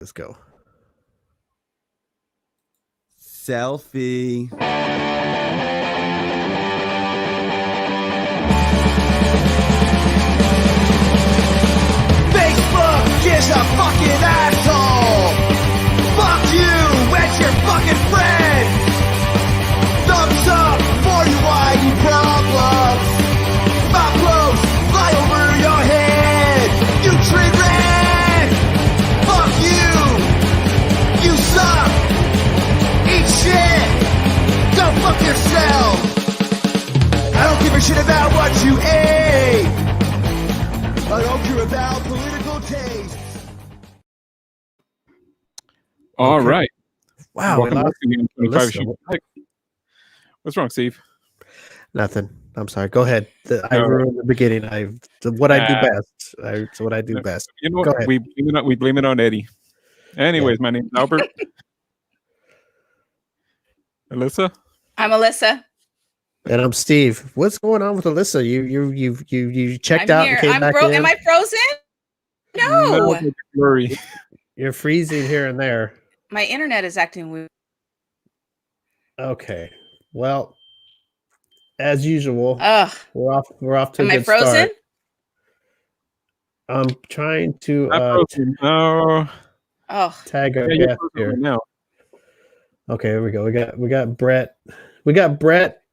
Let's go. Selfie. Facebook is a fucking asshole. Fuck you and your fucking friend. Thumbs up for you ID problems. My clothes fly over your head. You train red. Fuck you. You suck. Eat shit. Go fuck yourself. I don't give a shit about what you ate. I don't care about political taste. All right. Wow. Welcome back to the M25 Show. What's wrong, Steve? Nothing. I'm sorry. Go ahead. I ruined the beginning. What I do best. It's what I do best. You know what? We blame it on Eddie. Anyways, my name's Albert. Alyssa? I'm Alyssa. And I'm Steve. What's going on with Alyssa? You checked out and came back in? Am I frozen? No. You're freezing here and there. My internet is acting weird. Okay. Well, as usual, we're off to a good start. Am I frozen? I'm trying to tag our guest here. Now. Okay, here we go. We got Brett. We got Brett.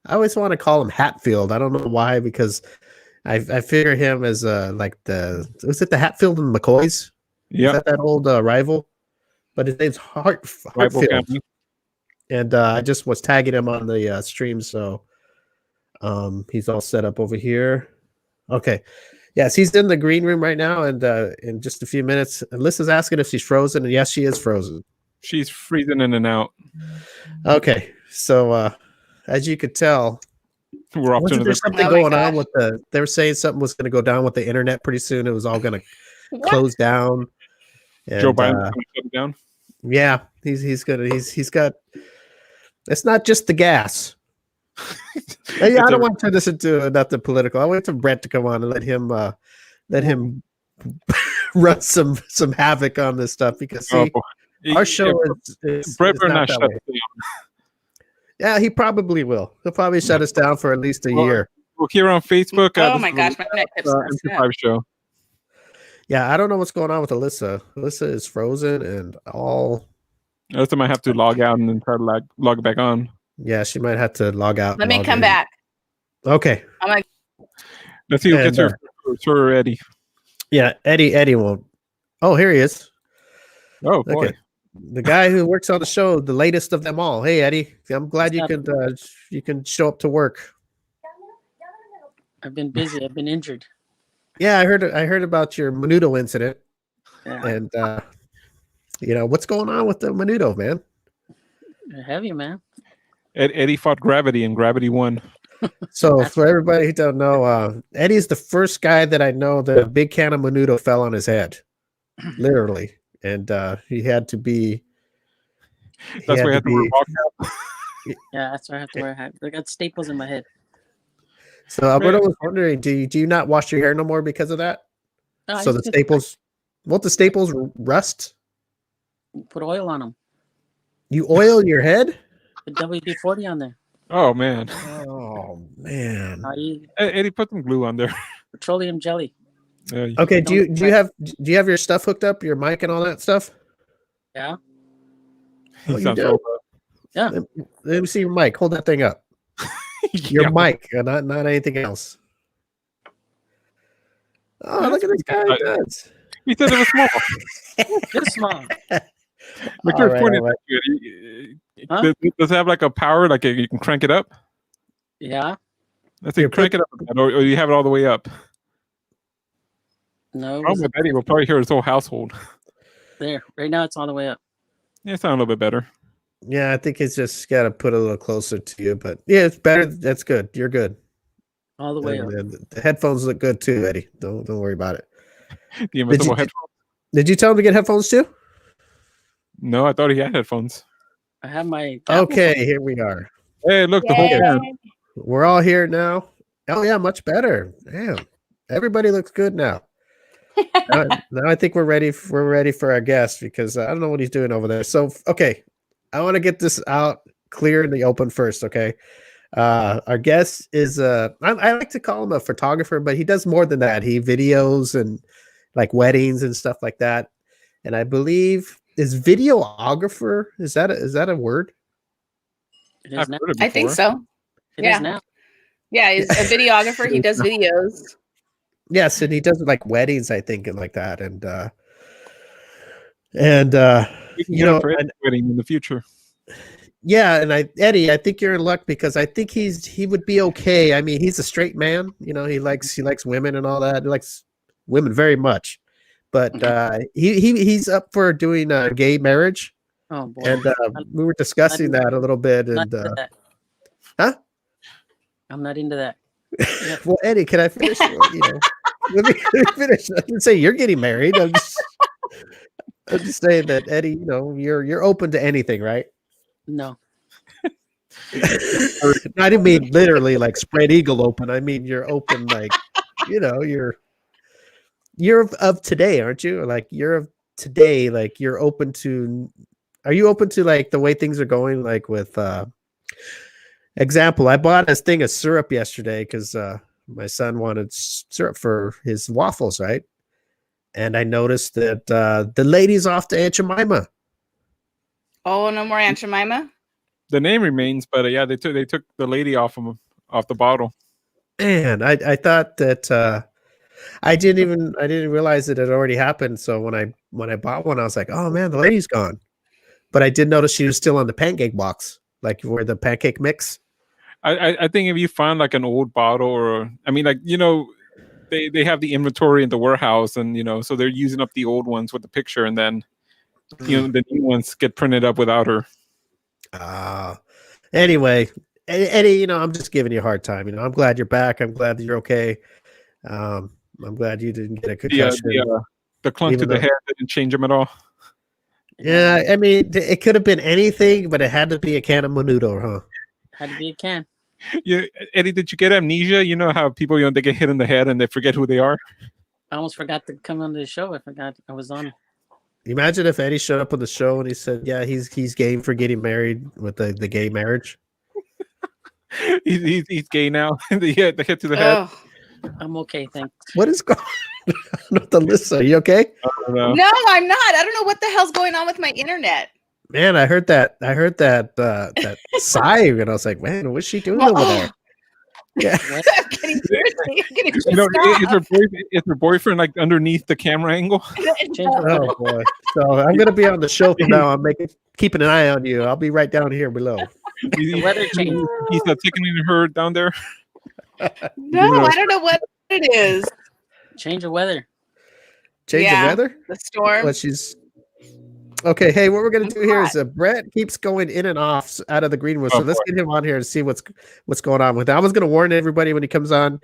I always want to call him Hatfield. I don't know why, because I figure him as was it the Hatfield and McCoys? Yeah, that old rival. But his name's Hartfield. And I just was tagging him on the stream, so he's all set up over here. Okay, yes, he's in the green room right now, and in just a few minutes, Alyssa's asking if she's frozen, and yes, she is frozen. She's freezing in and out. Okay, so as you could tell, wasn't there something going on with they were saying something was going to go down with the internet pretty soon. It was all going to close down. And, Joe Biden's going to shut it down. Yeah, he's got. It's not just the gas. I don't want to turn this into nothing political. I want to Brett to come on and let him run some havoc on this stuff, because our show is Brett will not shut it down. Yeah, he probably will. He'll probably shut us down for at least a year. We're here on Facebook. Oh my gosh, my neck is M25 Show. Yeah, I don't know what's going on with Alyssa. Alyssa is frozen and all. Alyssa might have to log out and then try to log back on. Yeah, she might have to log out. Let me come back. Okay. Let's see who gets her Eddie. Yeah, Eddie won't. Oh, here he is. Oh, boy. Okay. The guy who works on the show, the latest of them all. Hey, Eddie, I'm glad you can show up to work. I've been busy. I've been injured. Yeah, I heard about your Menudo incident. Yeah. And what's going on with the Menudo, man? They're heavy, man. Eddie fought gravity, and gravity won. So for everybody who don't know, Eddie's the first guy that I know that a big can of Menudo fell on his head, literally. And he had to be. That's why I had to wear a walk out. Yeah, that's why I have to wear a hat. I got staples in my head. So Alberto was wondering, do you not wash your hair no more because of that? No, so the staples, won't the staples rust? Put oil on them. You oil your head? Put WD-40 on there. Oh man. Oh man. Eddie, put some glue on there. Petroleum jelly. Okay, do you have your stuff hooked up, your mic and all that stuff? Yeah. Oh, you do? Yeah. Let me see your mic. Hold that thing up. Your mic, not anything else. Oh, look at this guy. He said it was small. It's small. Does it have like a power, like you can crank it up? Yeah. I think crank it up, or you have it all the way up. No. Oh, my Betty will probably hear his whole household. There, right now it's all the way up. Yeah, it sounds a little bit better. Yeah, I think it's just got to put a little closer to you, but yeah, it's better. That's good. You're good. All the way up. The headphones look good too, Eddie. Don't worry about it. Did you tell him to get headphones too? No, I thought he had headphones. I have my. Okay, here we are. Hey, look, the whole band. We're all here now. Oh yeah, much better. Damn, everybody looks good now. Now I think we're ready. We're ready for our guest because I don't know what he's doing over there. So okay, I want to get this out clear in the open first. Okay, our guest is I like to call him a photographer, but he does more than that. He videos and like weddings and stuff like that. And I believe is videographer. Is that a word? It is now. I think so. It Yeah. is now. Yeah, he's a videographer. He does videos. Yes, and he does like weddings, I think, and like that. And We can you get know, him for any wedding in the future. yeah, and Eddie, I think you're in luck because I think he would be okay. I mean, he's a straight man. You know, he likes women and all that. He likes women very much, but he's up for doing a gay marriage. Oh boy. And we were discussing that a little bit. And huh? I'm not into that. Well, Eddie, can I finish? Let me finish. I didn't say you're getting married. I'm just saying that Eddie, you're open to anything, right? No. I didn't mean literally like spread eagle open. I mean you're open, like you're of today, aren't you? Like you're of today, like you're open to. Are you open to like the way things are going? Like with example, I bought this thing of syrup yesterday because my son wanted syrup for his waffles, right? And I noticed that the lady's off to Aunt Jemima. Oh, no more Aunt Jemima? The name remains, but yeah, they took the lady off the bottle. Man, I thought that I didn't realize that it already happened. So when I bought one, I was like, oh man, the lady's gone. But I did notice she was still on the pancake box, like where the pancake mix. I think if you find like an old bottle or I mean like they have the inventory in the warehouse and so they're using up the old ones with the picture and then the new ones get printed up without her. Anyway, Eddie, I'm just giving you a hard time. I'm glad you're back. I'm glad that you're okay. I'm glad you didn't get a concussion. The clunk to the head didn't change him at all. Yeah, I mean, it could have been anything, but it had to be a can of Menudo, huh? Had to be a can. Yeah, Eddie, did you get amnesia? You know how people, they get hit in the head and they forget who they are? I almost forgot to come on the show. I forgot I was on. Imagine if Eddie showed up on the show and he said, yeah, he's game for getting married with the gay marriage. he's gay now. The hit to the head. I'm okay, thanks. What is going on with Alyssa? Are you okay? No, I'm not. I don't know what the hell's going on with my internet. Man, I heard that that sigh, and I was like, man, what's she doing over there? Yeah. Is her boyfriend like underneath the camera angle? Oh boy! So I'm gonna be on the show from now. I'm keeping an eye on you. I'll be right down here below. The weather change. He's not taking her down there. No, I don't know what it is. Change of weather. Change the weather? The storm. Well, okay. Hey, what we're gonna do here is Brett keeps going in and off out of the greenwood. So let's get him on here and see what's going on with that. I was gonna warn everybody when he comes on.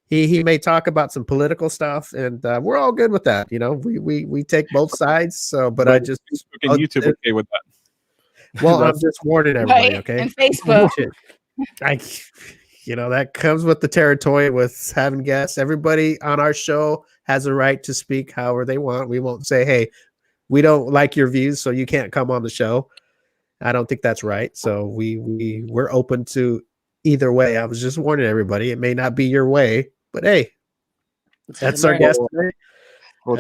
He may talk about some political stuff, and we're all good with that. We take both sides. So, but I just YouTube okay with that. Well, I'm just warning everybody. Okay, and Facebook. That comes with the territory with having guests. Everybody on our show has a right to speak however they want. We won't say, hey, we don't like your views, so you can't come on the show. I don't think that's right. So we're open to either way. I was just warning everybody. It may not be your way, but hey, that's our guest today. Well,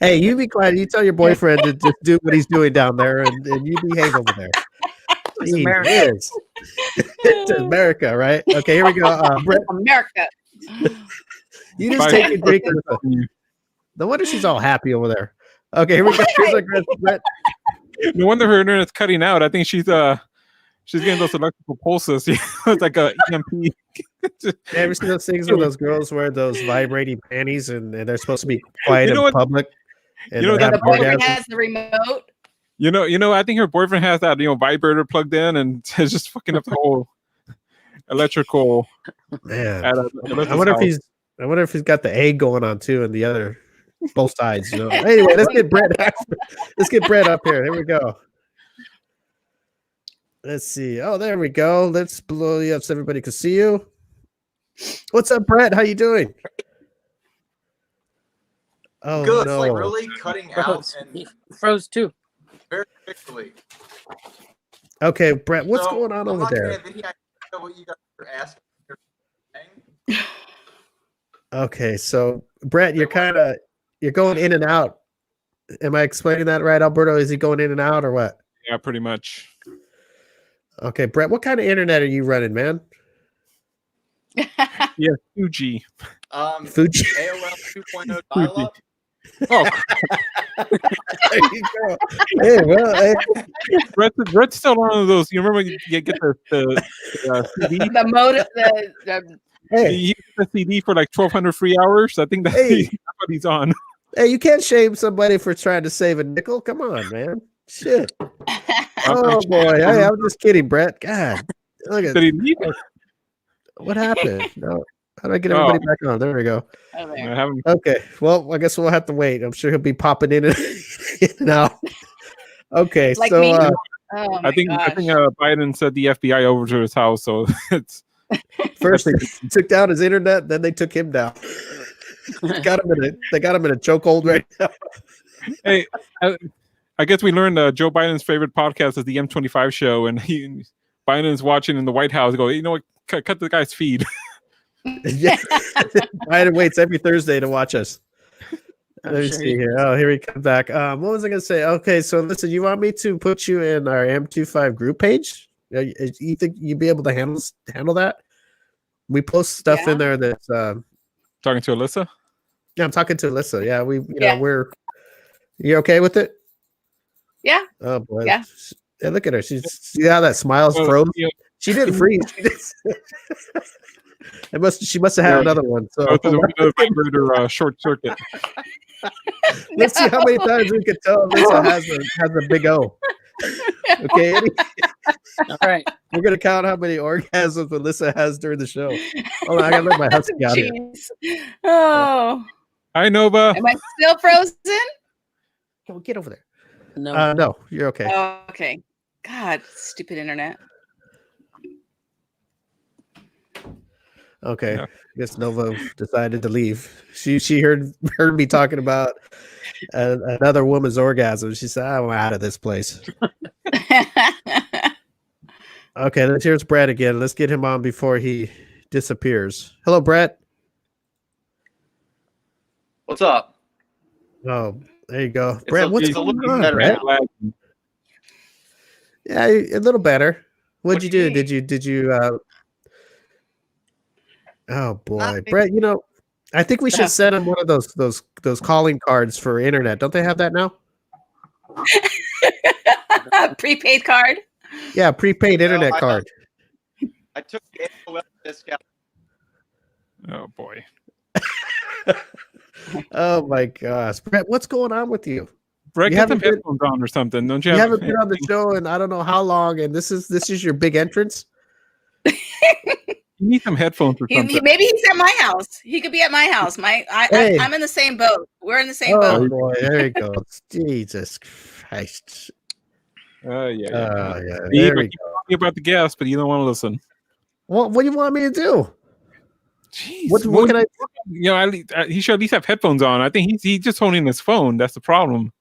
hey, you be quiet. You tell your boyfriend to just do what he's doing down there, and you behave over there. It's America. It's America, right? Okay, here we go. Brett, America. You just take a drink. No wonder she's all happy over there. Okay, here we go. Here's our guest, Brett. No wonder her internet's cutting out. I think she's getting those electrical pulses. It's like a EMP. Ever seen those things where those girls wear those vibrating panties and they're supposed to be quiet in public? And the boyfriend has the remote. I think her boyfriend has that vibrator plugged in, and it's just fucking up the whole electrical. Man, I wonder if he's got the egg going on too, and the other both sides. Anyway, let's get Brett. Let's get Brett up here. Here we go. Let's see. Oh, there we go. Let's blow you up so everybody can see you. What's up, Brett? How you doing? Oh Good. no! It's like really cutting out and froze too. very quickly. Okay, Brett, what's So, going on I'm over not gonna there? have any idea what you guys are asking. Okay, so Brett, you're going in and out. Am I explaining that right, Alberto? Is he going in and out or what? Yeah, pretty much. Okay, Brett, what kind of internet are you running, man? Yeah, Fuji. Fuji. AOL 2.0 dial-up. Oh, There you go. Hey, well, hey. Brett's still on those. You remember you get the CD? The motive, the Hey, He gets the CD for like 1,200 free hours. I think that's what he's on. hey, you can't shame somebody for trying to save a nickel. Come on, man. Shit. Oh boy. Hey, I'm just kidding, Brett. God. Look at Did he leave? what happened. No. How do I get everybody back on? There we go. oh, I there. haven't. Okay. Well, I guess we'll have to wait. I'm sure he'll be popping in and out. Okay. Like so me? Oh my I think gosh. Biden sent the FBI over to his house, so it's first they took down his internet, then they took him down. they got him in a chokehold right now. hey. I guess we learned Joe Biden's favorite podcast is the M25 Show, and Biden's watching in the White House. Go, you know what? Cut the guy's feed. Yeah. Biden waits every Thursday to watch us. Let me see here. Oh, here he comes back. What was I going to say? Okay, so listen, you want me to put you in our M25 group page? You think you'd be able to handle that? We post stuff in there that's Talking to Alyssa. yeah, I'm talking to Alyssa. Yeah, we're you okay with it? Yeah. Oh boy. Yeah. Yeah, look at her. See how that smile's froze? She didn't freeze. She must have had another one. So The vibrator short circuit. let's see how many times we can tell Alyssa has a big O. Okay, Eddie? All right. We're gonna count how many orgasms Alyssa has during the show. Hold on, I gotta let my husky out here. Jeez. Oh. Hi, Nova. Am I still frozen? Come on, get over there. No. No, you're okay. Oh, okay. God, stupid internet. Okay. Yeah. I guess Nova decided to leave. She heard me talking about another woman's orgasm. She said, I'm out of this place. Okay, here's Brett again. Let's get him on before he disappears. Hello, Brett. What's up? Oh, there you go. Brett, what's it's a going little on, better Brett? now. Yeah, a little better. What'd you do? What do you Did you oh boy. Nothing. Brett, I think we should send him one of those calling cards for internet. Don't they have that now? Prepaid card. Yeah, prepaid internet card. I took the AOL discount. Oh boy. Oh my gosh. Brett, what's going on with you? Brett, You get some haven't been- headphones on or something. Don't you? You have haven't been on the show in I don't know how long, and this is your big entrance. You need some headphones or something. Maybe he's at my house. He could be at my house. Hey. I'm in the same boat. We're in the same Oh boat. boy, there you go. Jesus Christ. Yeah. Yeah, You there we keep go. talking about the guest, but you don't want to listen. What do you want me to do? Jeez, What can I? he should at least have headphones on. I think he's just holding his phone. That's the problem.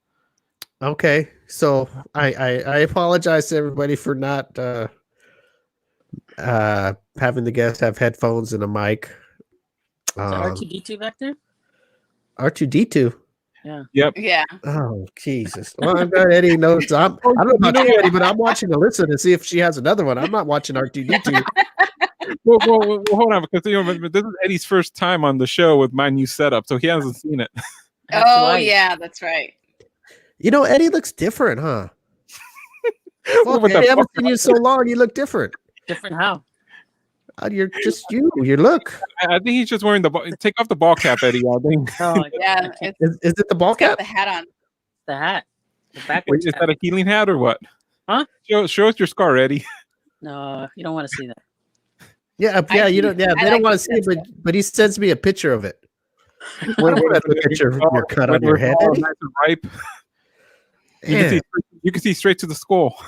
Okay, so I apologize to everybody for not having the guest have headphones and a mic. Is that R2D2 back there? R2D2. Yeah. Yep. Yeah. Oh Jesus! Well, I'm glad Eddie knows. I don't know about you, Eddie, but I'm watching Alyssa to see if she has another one. I'm not watching R2D2. Well, hold on, because this is Eddie's first time on the show with my new setup, so he hasn't seen it. Oh yeah, that's right. Eddie looks different, huh? Fuck, With Eddie, I the haven't seen you so long. You look different. Different how? You're just you. You look. I think he's just wearing take off the ball cap, Eddie. I think. Oh, Yeah, it's Is it the ball got cap? the hat on. the hat. The Wait, backwards is hat. that a healing hat or what? Huh? Show us your scar, Eddie. No, you don't want to see that. Yeah, I you do. don't. Yeah, I they don't like want it, to see it, that's but he sends me a picture of it. What is the picture of your cut on your head, all Eddie? nice and ripe. Man. You can see straight to the skull.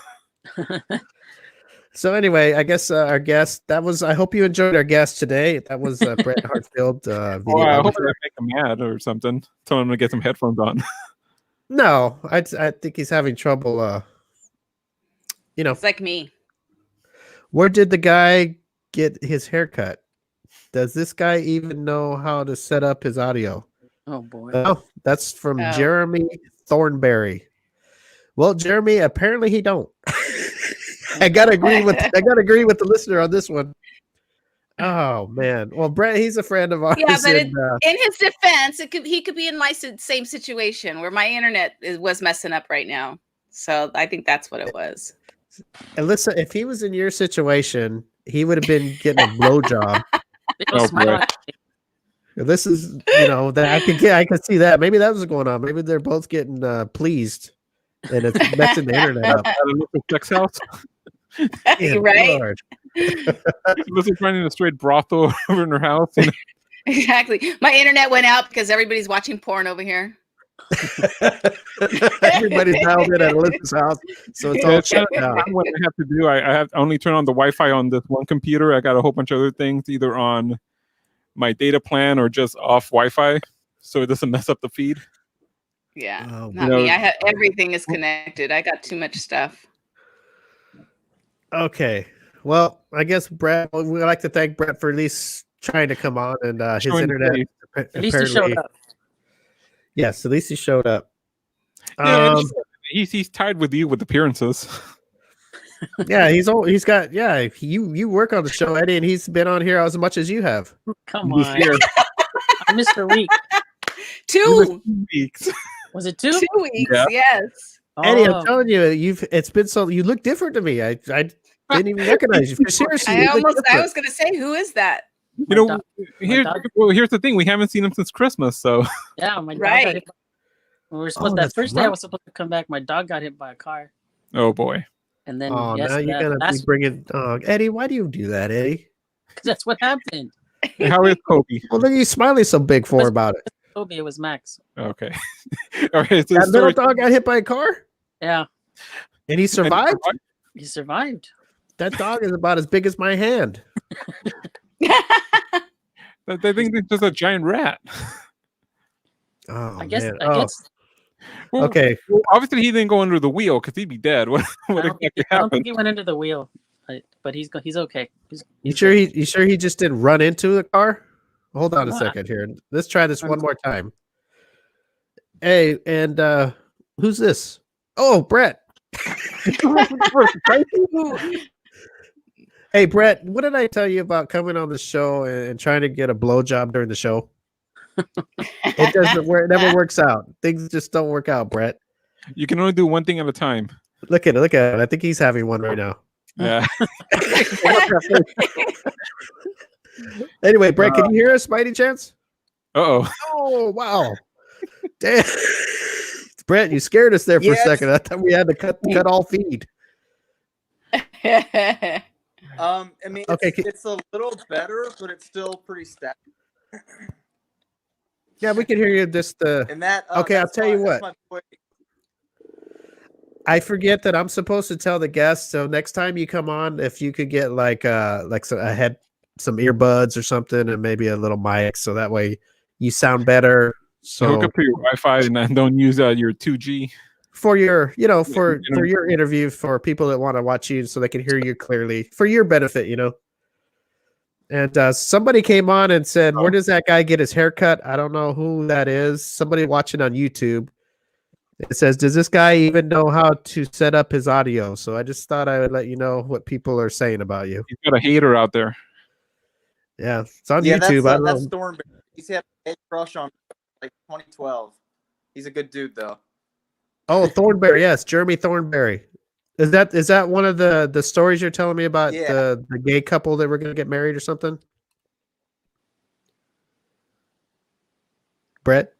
So anyway, I guess our guest, that was, I hope you enjoyed our guest today. That was Brett Hatfield, Oh, I hope I make him mad or something. Tell him to get some headphones on. No, I think he's having trouble, It's like me. where did the guy get his haircut? Does this guy even know how to set up his audio? Oh boy. Oh, that's from Oh. Jeremy Thornberry. Well, Jeremy, apparently he don't. I gotta agree with the listener on this one. Oh man. Well, Brett, he's a friend of ours. Yeah, but and, in his defense, he could be in my same situation where my internet was messing up right now. So I think that's what it was. and listen, if he was in your situation, he would have been getting a blowjob. Oh, boy. This is, that I could see that. Maybe that was going on. Maybe they're both getting pleased, and it's messing the internet up. At a local sex house. Damn, Right? Lord. Listen, finding a straight brothel over in her house. Exactly. My internet went out because everybody's watching porn over here. Everybody's dialed in at Alyssa's house, so it's all shut down. What I have to do, I have to only turn on the Wi-Fi on this one computer. I got a whole bunch of other things, either on my data plan or just off Wi-Fi, so it doesn't mess up the feed. Yeah, Oh, not me. I have everything is connected. I got too much stuff. Okay. Well, I guess Brett, we'd like to thank Brett for at least trying to come on, and his Showing internet. face. At least he showed up. Yes, at least he showed up. Yeah, and he's tied with you with appearances. Yeah, he's got, you work on the show, Eddie, and he's been on here as much as you have. Come on. I missed a week. 2 weeks. Was it 2? 2 weeks. Yeah. Yes. Eddie, I'm Oh, telling you, it's been so, you look different to me. I didn't even recognize you. Seriously, I you look was different. going to say, who is that? You know, dog- here's the thing: we haven't seen him since Christmas. So yeah, my dog Right. got hit. We were supposed that that's first day I right. was supposed to come back. My dog got hit by a car, oh boy, and then Oh, now you're that gonna be last bringing Eddie. Why do you do that, Eddie? that's what happened. how is Kobe? Well, then you smiling so big for about it. Toby, it was Max. Okay, all right. So That little story, dog got hit by a car, Yeah, and he survived. he survived. That dog is about as big as my hand. They think it's just a giant rat. Oh, I guess. man. I guess. Well, Okay. well, obviously, he didn't go under the wheel because he'd be dead. What I don't, exactly think, I don't think happened? he went into the wheel, but he's okay. You sure he just didn't run into the car? Hold on a No, second here. Let's try this one more time. Hey, and who's this? Oh, Brett. Hey, Brett, what did I tell you about coming on the show and trying to get a blowjob during the show? It doesn't work. It never works out. Things just don't work out, Brett. You can only do one thing at a time. Look at it. Look at it. I think he's having one right now. Yeah. Anyway, Brett, can you hear us by any chance? Oh. Oh, wow. Damn. Brett, you scared us there for a second. I thought we had to cut all feed. I mean, Okay, it's a little better, but it's still pretty static. Yeah, we can hear you. Just And that. Okay, I'll tell you that's what. my boy. I forget that I'm supposed to tell the guests. So next time you come on, if you could get some earbuds or something, and maybe a little mic, so that way you sound better. So hook So up to your Wi-Fi and then don't use your 2G. for your, for your interview, for people that want to watch you, so they can hear you clearly, for your benefit, And somebody came on and said, "Where does that guy get his haircut?" I don't know who that is. Somebody watching on YouTube. It says, "Does this guy even know how to set up his audio?" So I just thought I would let you know what people are saying about you. He's got a hater out there. Yeah, it's on Yeah, YouTube. I don't that's know. Thornberry. He's had a crush on like 2012. He's a good dude though. Oh, Thornberry. Yes, Jeremy Thornberry. Is that one of the stories you're telling me about Yeah. the gay couple that were going to get married or something? Brett,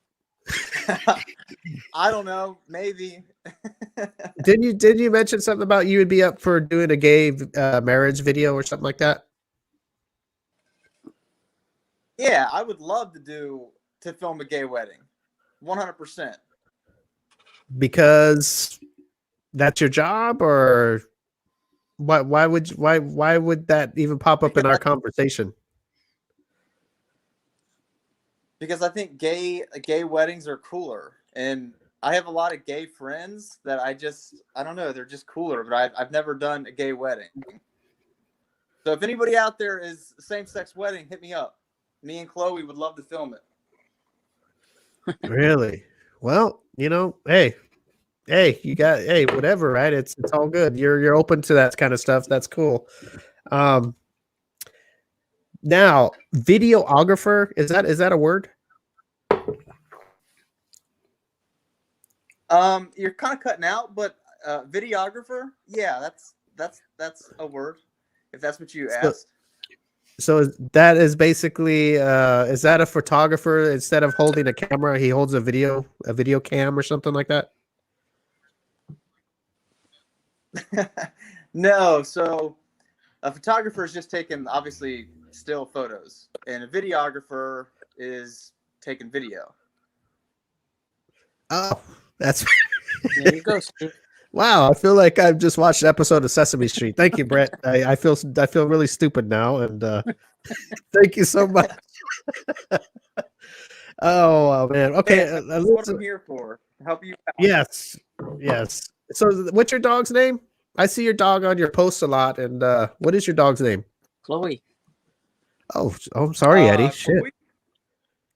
I don't know. Maybe. did you mention something about you would be up for doing a gay marriage video or something like that? Yeah, I would love to film a gay wedding. 100%. Because that's your job, or Why would that even pop up in our conversation? Because I think gay weddings are cooler, and I have a lot of gay friends that I don't know, they're just cooler. But I've never done a gay wedding. So if anybody out there is same-sex wedding, hit me up. Me and Chloe would love to film it. Really? Well, hey, whatever, right? It's all good. You're open to that kind of stuff. That's cool. Now, videographer, is that a word? You're kind of cutting out, but videographer, yeah, that's a word, if that's what you asked. So that is basically is that a photographer? Instead of holding a camera, he holds a video cam or something like that? No, so a photographer is just taking, obviously, still photos, and a videographer is taking video. Oh, that's There you go, Steve. wow. I feel like I've just watched an episode of Sesame Street. Thank you, Brett. I feel really stupid now, and thank you so much. Oh man. Okay, That's what I'm here for. To help you out. Yes. So, what's your dog's name? I see your dog on your posts a lot, and what is your dog's name? Chloe. Oh, I'm sorry, Eddie. Shit, Chloe?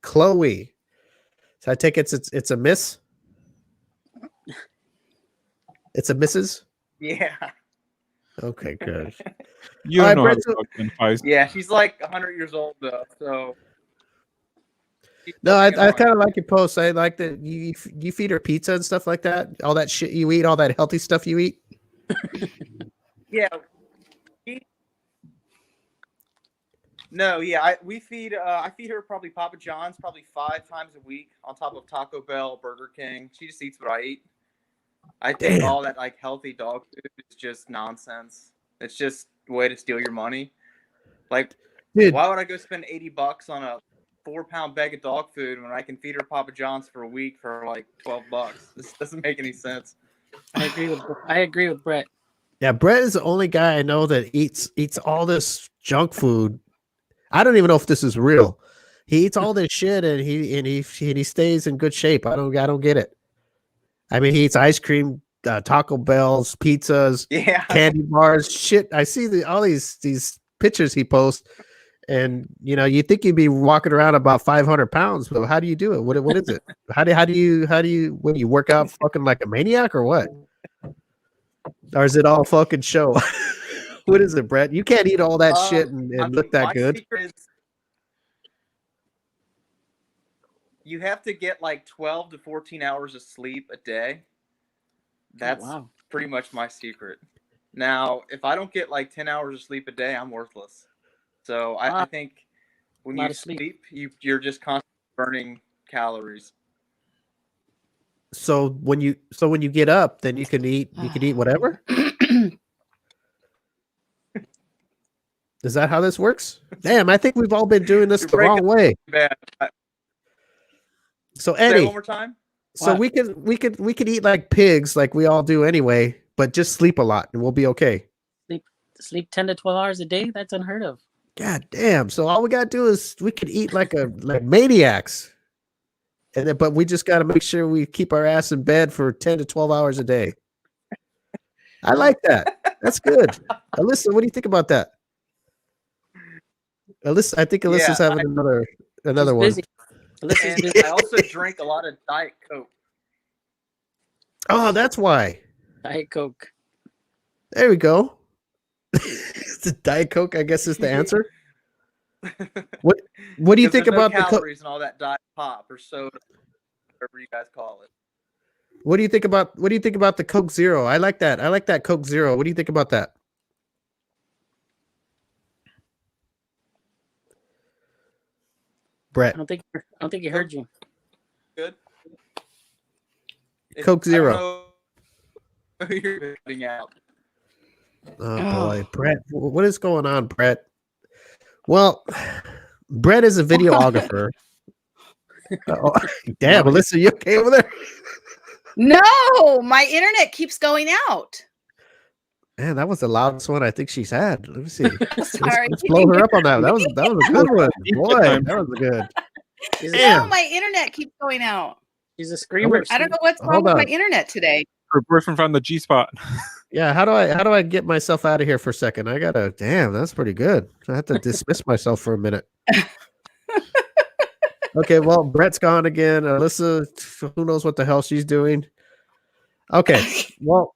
Chloe. So I take it's a miss. It's a missus. Yeah. Okay, good. You All don't know right, how to talk in five. Yeah, she's like 100 years old though, so. No, I kind of like your posts. I like that you feed her pizza and stuff like that. All that shit you eat, all that healthy stuff you eat. Yeah. No, yeah, we feed. I feed her probably Papa John's probably 5 times a week, on top of Taco Bell, Burger King. She just eats what I eat. I think all that like healthy dog food is just nonsense. It's just a way to steal your money. Like, Dude. Why would I go spend $80 on a 4-pound bag of dog food when I can feed her Papa John's for a week for like $12? This doesn't make any sense. I agree with Brett. Yeah, Brett is the only guy I know that eats all this junk food. I don't even know if this is real. He eats all this shit and he stays in good shape. I don't get it. I mean, he eats ice cream, Taco Bells, pizzas, candy bars, shit. I see all these pictures he posts, and you think he'd be walking around about 500 pounds. But how do you do it? What is it? How do you when you work out fucking like a maniac or what? Or is it all fucking show? What is it, Brett? You can't eat all that shit and look that good. You have to get like 12 to 14 hours of sleep a day. That's pretty much my secret. Now, if I don't get like 10 hours of sleep a day, I'm worthless. So I think when you sleep, you're just constantly burning calories. So when you get up, then you can eat whatever. Is that how this works? Damn, I think we've all been doing this the wrong way. Bad. So Eddie, say one more time. So we could eat like pigs, like we all do anyway, but just sleep a lot and we'll be okay. Sleep 10 to 12 hours a day? That's unheard of. God damn. So all we gotta do is we could eat like maniacs. And then, but we just gotta make sure we keep our ass in bed for 10 to 12 hours a day. I like that. That's good. Alyssa, what do you think about that? Alyssa, I think Alyssa's having another one. I also drink a lot of Diet Coke. Oh, that's why. Diet Coke. There we go. The Diet Coke, I guess, is the answer. What do you think about the calories and all that diet pop or soda, whatever you guys call it? What do you think about the Coke Zero? I like that. I like that Coke Zero. What do you think about that? Brett. I don't think he heard you. Good. Coke Zero. You're cutting out. Oh boy, Brett, what is going on, Brett? Well, Brett is a videographer. Oh, damn, Alyssa, you okay over there? No, my internet keeps going out. Man, that was the loudest one I think she's had. Let me see. Sorry. Let's blow her up on that. That was a good one. Boy, that was good. No, my internet keeps going out. She's a screamer. I don't know what's wrong with my internet today. Her boyfriend found the G spot. Yeah, how do I get myself out of here for a second? I gotta. Damn, that's pretty good. I have to dismiss myself for a minute. Okay, well, Brett's gone again. Alyssa, who knows what the hell she's doing? Okay, well,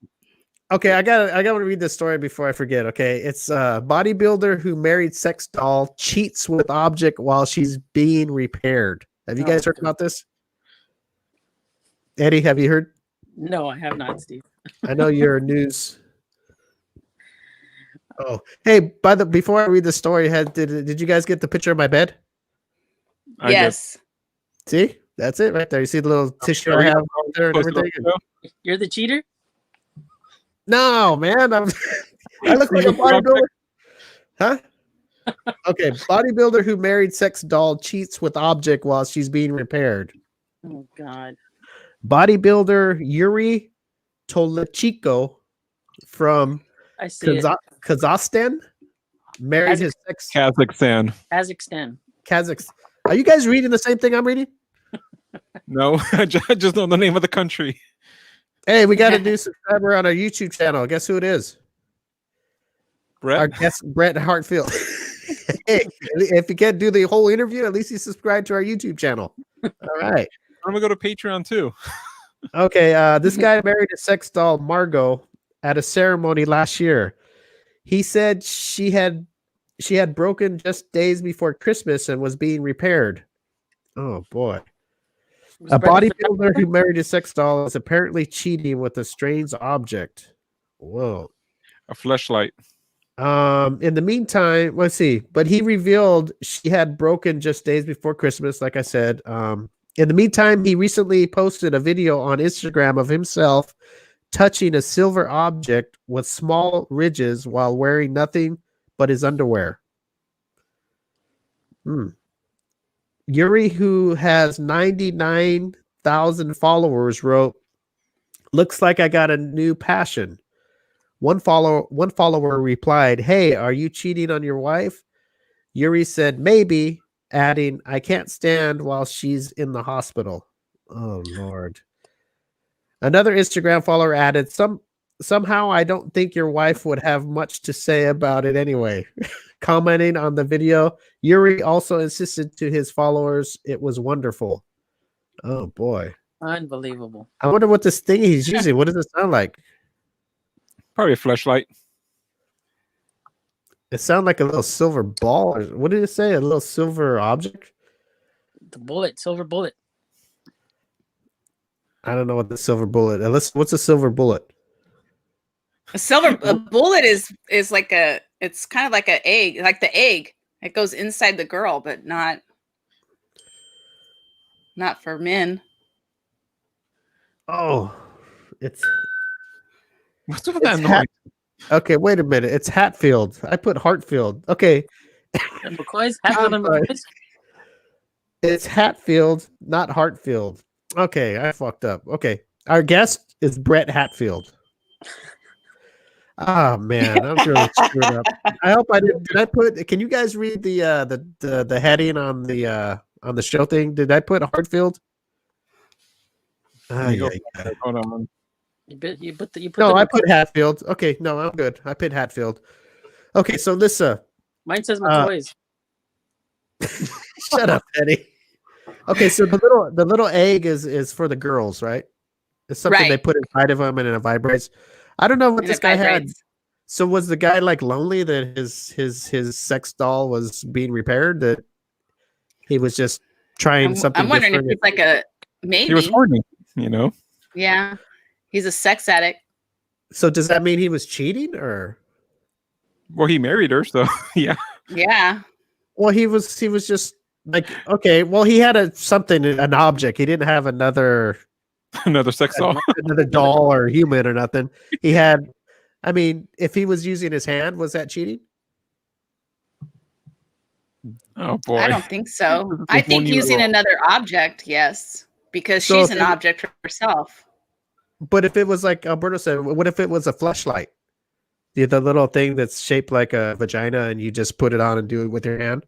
okay, I gotta read this story before I forget. Okay, it's a bodybuilder who married sex doll cheats with object while she's being repaired. Have you guys heard about this? Eddie, have you heard? No, I have not, Steve. I know you're news. Oh, hey, before I read the story, did you guys get the picture of my bed? Yes. See, that's it right there. You see the little tissue I have out there and everything. You're the cheater? No, man, I look like a bodybuilder. Huh? Okay, bodybuilder who married sex doll cheats with object while she's being repaired. Oh God. Bodybuilder Yuri Tolachiko from Kazakhstan married his sex. Kazakhstan. Kazakhstan. Are you guys reading the same thing I'm reading? No, I just know the name of the country. Hey, we got a new subscriber on our YouTube channel. Guess who it is? Brett. Our guest, Brett Hatfield. Hey, if you can't do the whole interview, at least you subscribe to our YouTube channel. All right. I'm gonna go to Patreon too. Okay, this guy married a sex doll, Margot, at a ceremony last year. He said she had broken just days before Christmas and was being repaired. Oh boy. A bodybuilder who married a sex doll is apparently cheating with a strange object. Whoa. A fleshlight. In the meantime, let's see. But he revealed she had broken just days before Christmas, like I said. In the meantime, he recently posted a video on Instagram of himself touching a silver object with small ridges while wearing nothing but his underwear. Yuri, who has 99,000 followers, wrote, "Looks like I got a new passion." One follower replied, "Hey, are you cheating on your wife?" Yuri said, "Maybe," adding, "I can't stand while she's in the hospital." Oh, Lord. Another Instagram follower added, somehow I don't think your wife would have much to say about it anyway. Commenting on the video, Yuri also insisted to his followers it was wonderful. Oh, boy. Unbelievable. I wonder what this thing he's using. What does it sound like? Probably a fleshlight. It sounded like a little silver ball. What did it say? A little silver object? The bullet, silver bullet. I don't know what the silver bullet. What's a silver bullet? A bullet is like it's kind of like an egg, like the egg. It goes inside the girl, but not for men. Oh, what's with that noise? Okay, wait a minute. It's Hatfield. I put Hartfield. Okay. McCoy's Hatfield and McCoy's. It's Hatfield, not Hartfield. Okay, I fucked up. Okay, our guest is Brett Hatfield. Oh man, I'm really screwed up. I hope I didn't. Did I put? Can you guys read the heading on the show thing? Did I put Hartfield? Hold on. I put Hatfield. Okay, no, I'm good. I put Hatfield. Okay, so Lissa. Mine says McCoy's. Shut up, Eddie. Okay, so the little egg is for the girls, right? It's something they put inside of them and it vibrates. I don't know what this guy had. So was the guy like lonely that his sex doll was being repaired? That he was just trying something. I'm wondering if he's like a maybe. He was horny, you know. Yeah, he's a sex addict. So does that mean he was cheating, or? Well, he married her, so yeah. Yeah. Well, he was just like, okay. Well, he had an object. He didn't have another sex doll, another doll or human or nothing. He had. I mean, if he was using his hand, was that cheating? Oh boy, I don't think so. I think using another object, yes, because she's an object herself. But if it was like Alberto said, what if it was a fleshlight? The little thing that's shaped like a vagina, and you just put it on and do it with your hand.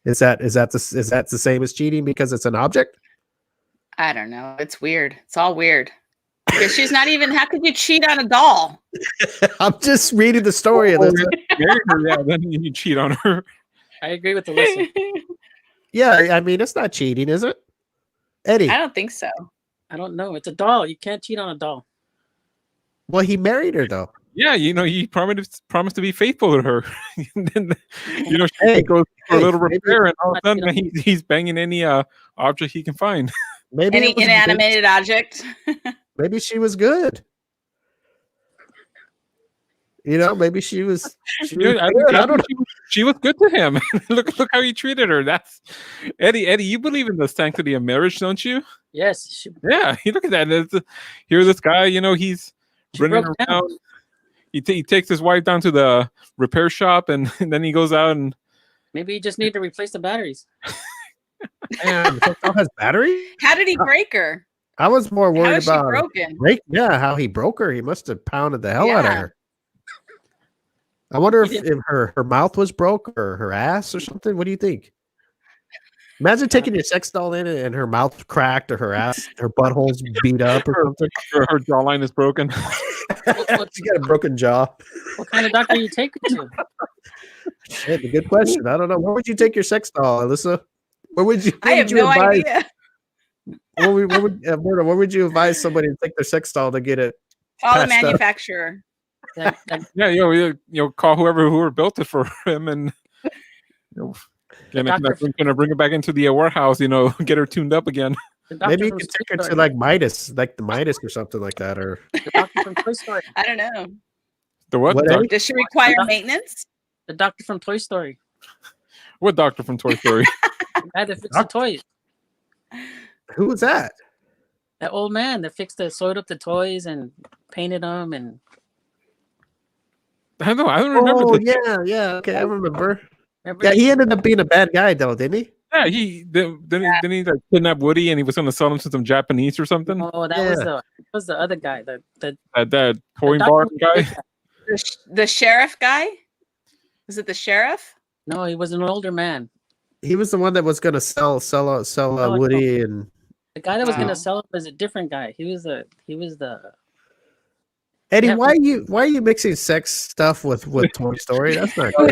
Is that the same as cheating because it's an object? I don't know. It's weird. It's all weird. Because she's not even. How could you cheat on a doll? I'm just reading the story of this. Marry her, yeah, then you cheat on her. I agree with Alyssa. Yeah, I mean, it's not cheating, is it? Eddie. I don't think so. I don't know. It's a doll. You can't cheat on a doll. Well, he married her though. Yeah, he promised to be faithful to her. And then, she goes for a little repair, and all of a sudden he's banging any object he can find. Maybe Any inanimate object. Maybe she was good. Maybe she was. She was good to him. look how he treated her. That's Eddie. You believe in the sanctity of marriage, don't you? Yes. Yeah. Look at that. Here's this guy. He's running around. He takes his wife down to the repair shop, and then he goes out and maybe he just need to replace the batteries. Man, the has battery? How did he break her? I was more worried about broken. How he broke her. He must have pounded the hell out of her. I wonder if her mouth was broke or her ass or something. What do you think? Imagine taking your sex doll in and her mouth cracked or her ass, her butthole's beat up or something. Her jawline is broken. She got a broken jaw. What kind of doctor you take her to? Shit, a good question. I don't know. Where would you take your sex doll, Alyssa? Where would you? I have no idea. Where would you advise somebody to take their sex doll to get it? Call the manufacturer. Call whoever built it for him, and gonna bring it back into the warehouse. Get her tuned up again. Maybe you could take her to like Midas, like the Midas or something like that, or the doctor from Toy Story. I don't know. The what? Does she require maintenance? The doctor from Toy Story. What doctor from Toy Story? The guy that fixed the toys. Who was that? That old man that sewed up the toys and painted them and. I don't remember. Oh yeah, okay, I remember. Yeah, he ended up being a bad guy though, didn't he? Yeah, didn't he like kidnap Woody and he was going to sell him to some Japanese or something? Oh, that was the other guy, the toy bar guy. The sheriff guy? Was it the sheriff? No, he was an older man. He was the one that was going to sell Woody and the guy that was going to sell him was a different guy. He was the Eddie, why are you mixing sex stuff with Toy Story? That's not good.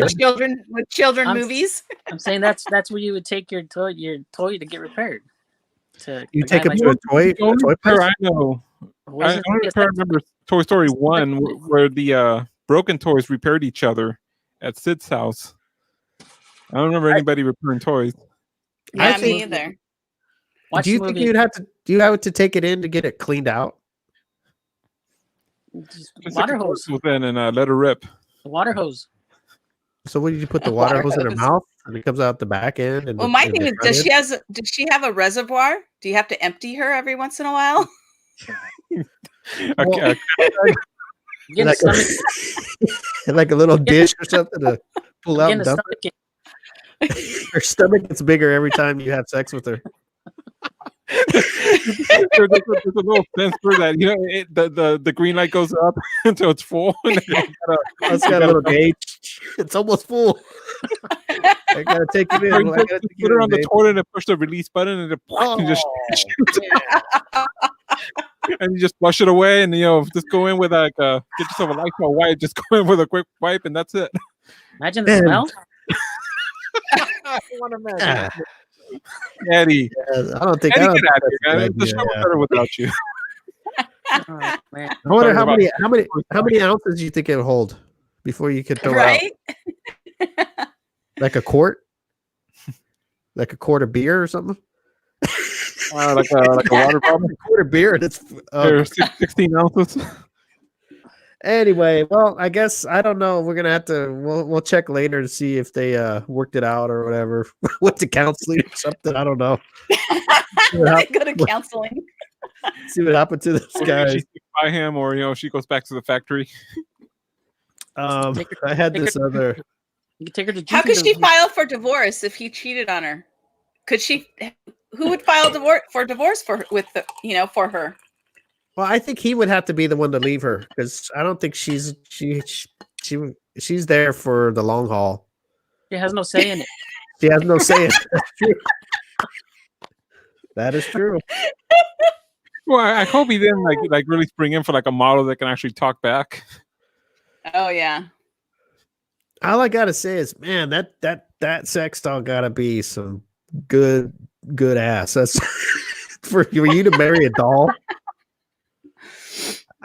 With children movies. I'm saying that's where you would take your toy to get repaired. You take him to a toy place? I know. I remember Toy Story 1 where the broken toys repaired each other at Sid's house. I don't remember anybody repairing toys. Yeah, me either. Do you think do you have to take it in to get it cleaned out? Just water hose within and let her rip. The water hose. So what did you put the water hose in her mouth and it comes out the back end? And my thing is, does she have a reservoir? Do you have to empty her every once in a while? Like a little dish or something to pull out and dump it. Her stomach gets bigger every time you have sex with her. There's a little sensor that the green light goes up until it's full. It's got a little gauge. It's almost full. I gotta take it in. Put her on the toilet and push the release button, and just shoots. And you just flush it away, and just go in with get yourself a Lysol wipe. Just go in with a quick wipe, and that's it. Imagine the smell. I want to imagine. Eddie, I don't think. Eddie, get out of here, man. The show was better without you. Oh, man. I wonder how many ounces do you think it would hold before you could throw it out? Like a quart? Like a quart of beer or something? Like a water bottle? A quart of beer. That's 16 ounces. Anyway, well, I guess I don't know. We're gonna have to. We'll check later to see if they worked it out or whatever. Went to counseling or something. I don't know. Go to counseling. See what happened to this guy. She by him, or she goes back to the factory. I had this other. You can take her to. How could she file for divorce if he cheated on her? Could she? Who would file for divorce for her? Well, I think he would have to be the one to leave her because I don't think she's she's there for the long haul. She has no say in it. She has no say in it. That's true. That is true. Well, I hope he didn't like really spring in for like a model that can actually talk back. Oh yeah. All I gotta say is, man, that sex doll gotta be some good ass. That's for you to marry a doll.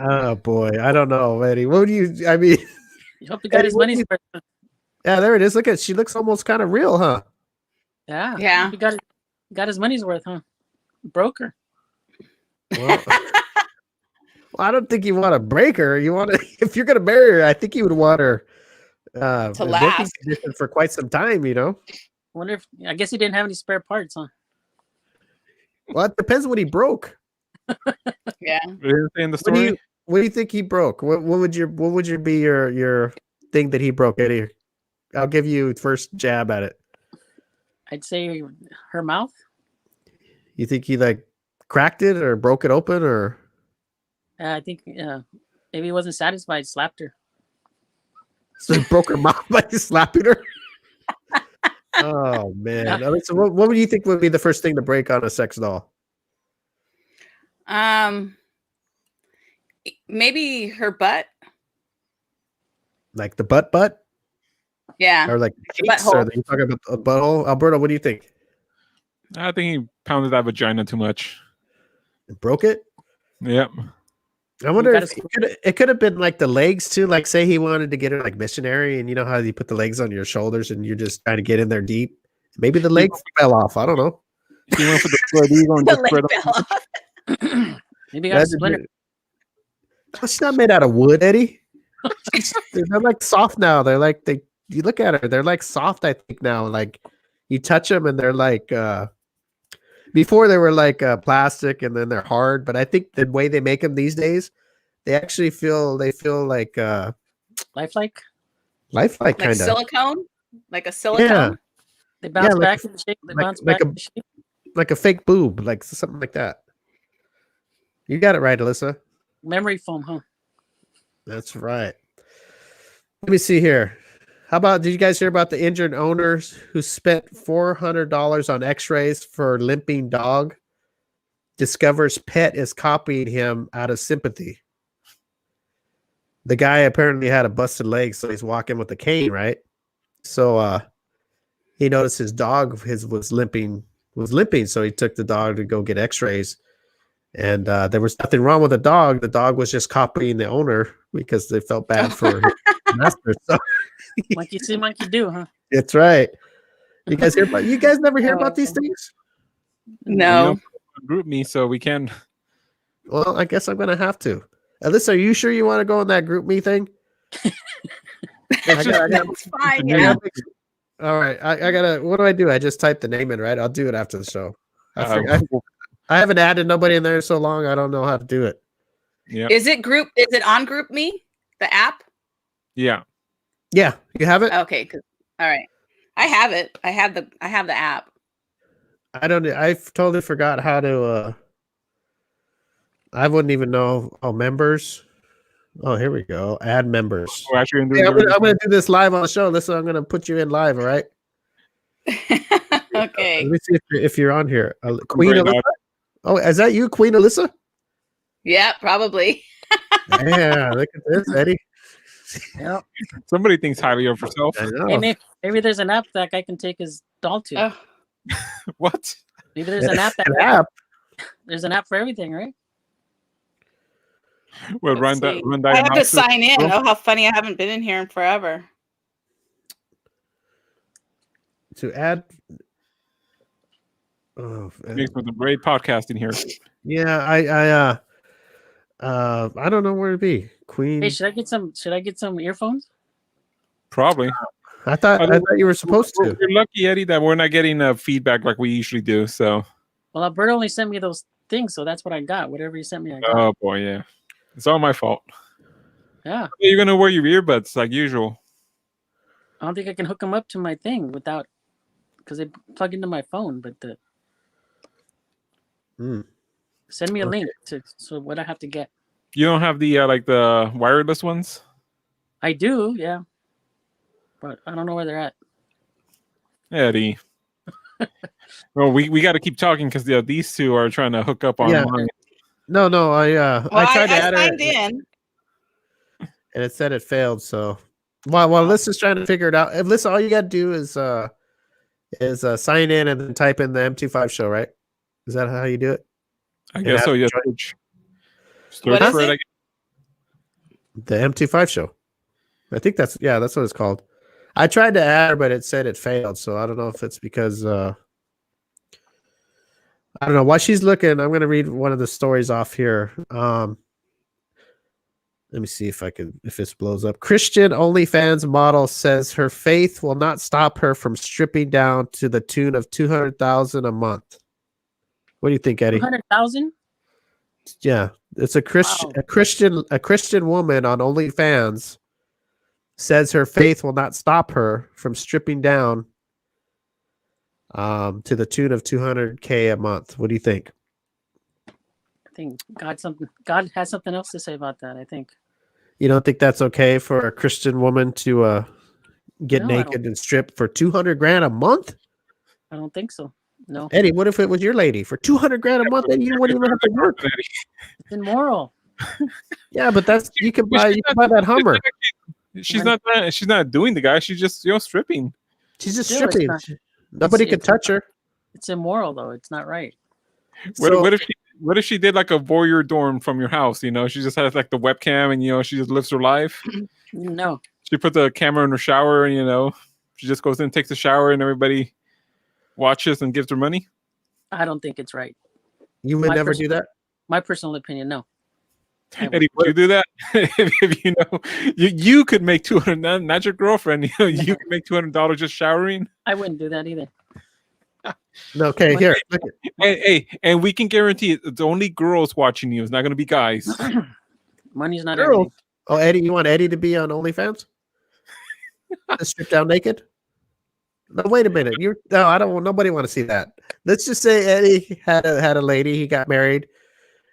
Oh boy, I don't know, Eddie. What do you? I mean, You hope he got his money's worth. yeah, there it is. Look at, she looks almost kind of real, huh? Yeah, Yeah. He got his money's worth, huh? Broke her. Well, I don't think you want to break her. You want to, if you're gonna marry her, I think you would want her To in working last. condition for quite some time. You know. Wonder if I guess he didn't have any spare parts, huh? Well, it depends what he broke. Yeah. In the story. What do you think he broke? What would be your thing that he broke, Eddie? I'll give you first jab at it. I'd say her mouth. You think he like cracked it or broke it open or? I think maybe he wasn't satisfied. Slapped her. So he broke her mouth by slapping her. Oh man! Yeah. I mean, so what would you think would be the first thing to break on a sex doll? Maybe her butt. Like the butt, Yeah. or like The cheeks, butthole. or you talking about a butthole? Alberto, what do you think? I think he pounded that vagina too much. It broke it. Yep. I wonder gotta if it could have been like the legs too. Like, say he wanted to get her like missionary, and you know how you put the legs on your shoulders, and you're just trying to get in there deep. Maybe the legs fell off. I don't know. He went for the spread eagle and The just spread leg up. fell off. Maybe he got a splinter. She's not made out of wood, Eddie. They're like soft now. They're like you look at her, they're like soft, I think now. Like you touch them and they're like before they were like plastic and then they're hard, but I think the way they make them these days, they actually feel like Lifelike. lifelike Like kind of. silicone? Like a silicone? Yeah, They bounce like back in the shape. They bounce back in the shape. like a fake boob, like something like that. You got it right, Alyssa. Memory foam, huh? That's right. Let me see here. How about, did you guys hear about the injured owners who spent $400 on x-rays for limping dog? Discovers pet is copying him out of sympathy. The guy apparently had a busted leg, so he's walking with a cane, right? So he noticed his dog was limping, so he took the dog to go get x-rays. And there was nothing wrong with the dog. The dog was just copying the owner because they felt bad for his master. So Monkey see, monkey do, huh? that's right. You guys never hear about these things? No. Group me so we can. Well, I guess I'm gonna have to. Alyssa, are you sure you want to go on that group me thing? That's fine, yeah. All right. I gotta, what do I do? I just type the name in, right? I'll do it after the show. I haven't added nobody in there so long. I don't know how to do it. Yeah. Is it on Group Me? The app? Yeah. Yeah. You have it? Okay, all right. I have it. I have the app. I totally forgot how to I wouldn't even know. Oh, members. Oh, here we go. Add members. We're actually I'm gonna do this live on the show. Listen, I'm gonna put you in live, all right? Okay. Let me see if you're on here. Queen Alyssa? Oh, is that you, Queen Alyssa? Yeah, probably. Yeah, look at this, Eddie. Yeah. Somebody thinks highly of herself. I know. Hey, maybe there's an app that guy can take his doll to. Oh, What? Maybe there's an app An app. There's an app for everything, right? Well, let's run see. that. I have to sign in. Oh, how funny! I haven't been in here in forever. To add. Oh, Makes for the great podcasting here. yeah, I don't know where to be. Queen. Hey, should I get some earphones? Probably. I thought you were supposed to. You're lucky, Eddie, that we're not getting feedback like we usually do. So. Well, Alberto only sent me those things, so that's what I got. Whatever he sent me, I got. Oh boy, yeah. It's all my fault. Yeah. You're gonna wear your earbuds like usual. I don't think I can hook them up to my thing without, because they plug into my phone. But send me a link to what I have to get. You don't have the like the wireless ones? I do, yeah. But I don't know where they're at. Eddie. Well, we got to keep talking because these two are trying to hook up online. No, I tried to add signed her, in, and it said it failed. So while Alyssa's trying to figure it out, Alyssa, all you got to do is sign in and then type in the M25 show, right? Is that how you do it? I guess so. Yeah. What is it? The M25 show. I think that's what it's called. I tried to add her, but it said it failed. So I don't know if it's because I don't know. While she's looking, I'm going to read one of the stories off here. Let me see if this blows up. Christian OnlyFans model says her faith will not stop her from stripping down to the tune of $200,000 a month. What do you think, Eddie? 200,000? Yeah, it's a Christian woman on OnlyFans says her faith will not stop her from stripping down to the tune of $200K a month. What do you think? I think God has something else to say about that. I think. You don't think that's okay for a Christian woman to get naked and strip for $200,000 a month? I don't think so. No. Eddie, what if it was your lady for $200,000 a month and you wouldn't even have to work? It's immoral. Yeah, but you can buy that Hummer. She's not doing the guy. She's just stripping. She's just stripping. Nobody can touch her. It's immoral though. It's not right. What if she did like a voyeur dorm from your house? She just has like the webcam and she just lives her life. No. She put the camera in her shower and she just goes in, takes a shower, and everybody watches and gives her money. I don't think it's right. You would never do that? My personal opinion, no. Eddie, would you do that? if you could make $200, not your girlfriend. You could make $200 just showering. I wouldn't do that either. No, okay, here. Hey, and we can guarantee it's only girls watching you. It's not going to be guys. Money's not girls. everything. Oh, Eddie, you want Eddie to be on OnlyFans? Strip down naked? No, wait a minute. I don't want nobody want to see that. Let's just say Eddie had a lady. He got married,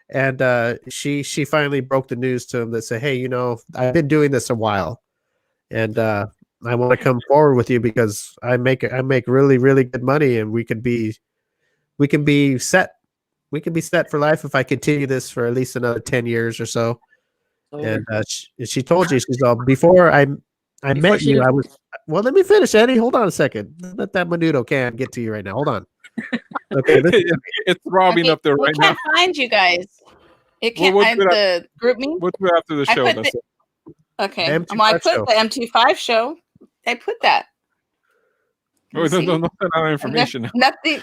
and she finally broke the news to him that said, "Hey, I've been doing this a while, and I want to come forward with you because I make really really good money, and we can be set. We can be set for life if I continue this for at least another 10 years or so." And she told you, she's all, before I met you, I was. Well, let me finish, Eddie. Hold on a second. Let that Menudo can get to you right now. Hold on. Okay, it's throbbing up there right now. We can't find you guys. It can't find the group me. We'll do it after the show. Okay. I put the M25 show. I put that. Oh, no information. Nothing.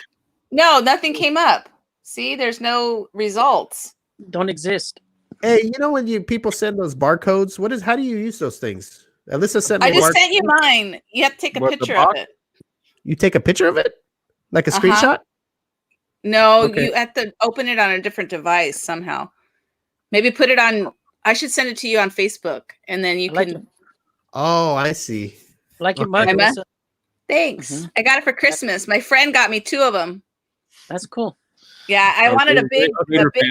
No, nothing came up. See, there's no results. Don't exist. Hey, when people send those barcodes, how do you use those things? Alyssa sent me. I just sent you mine. You have to take a picture of it. You take a picture of it? Like a screenshot? No, you have to open it on a different device somehow. Maybe put it on. I should send it to you on Facebook, and then you can. Oh, I see. Like your mug. Thanks. Mm-hmm. I got it for Christmas. My friend got me 2 of them. That's cool. Yeah, I wanted a big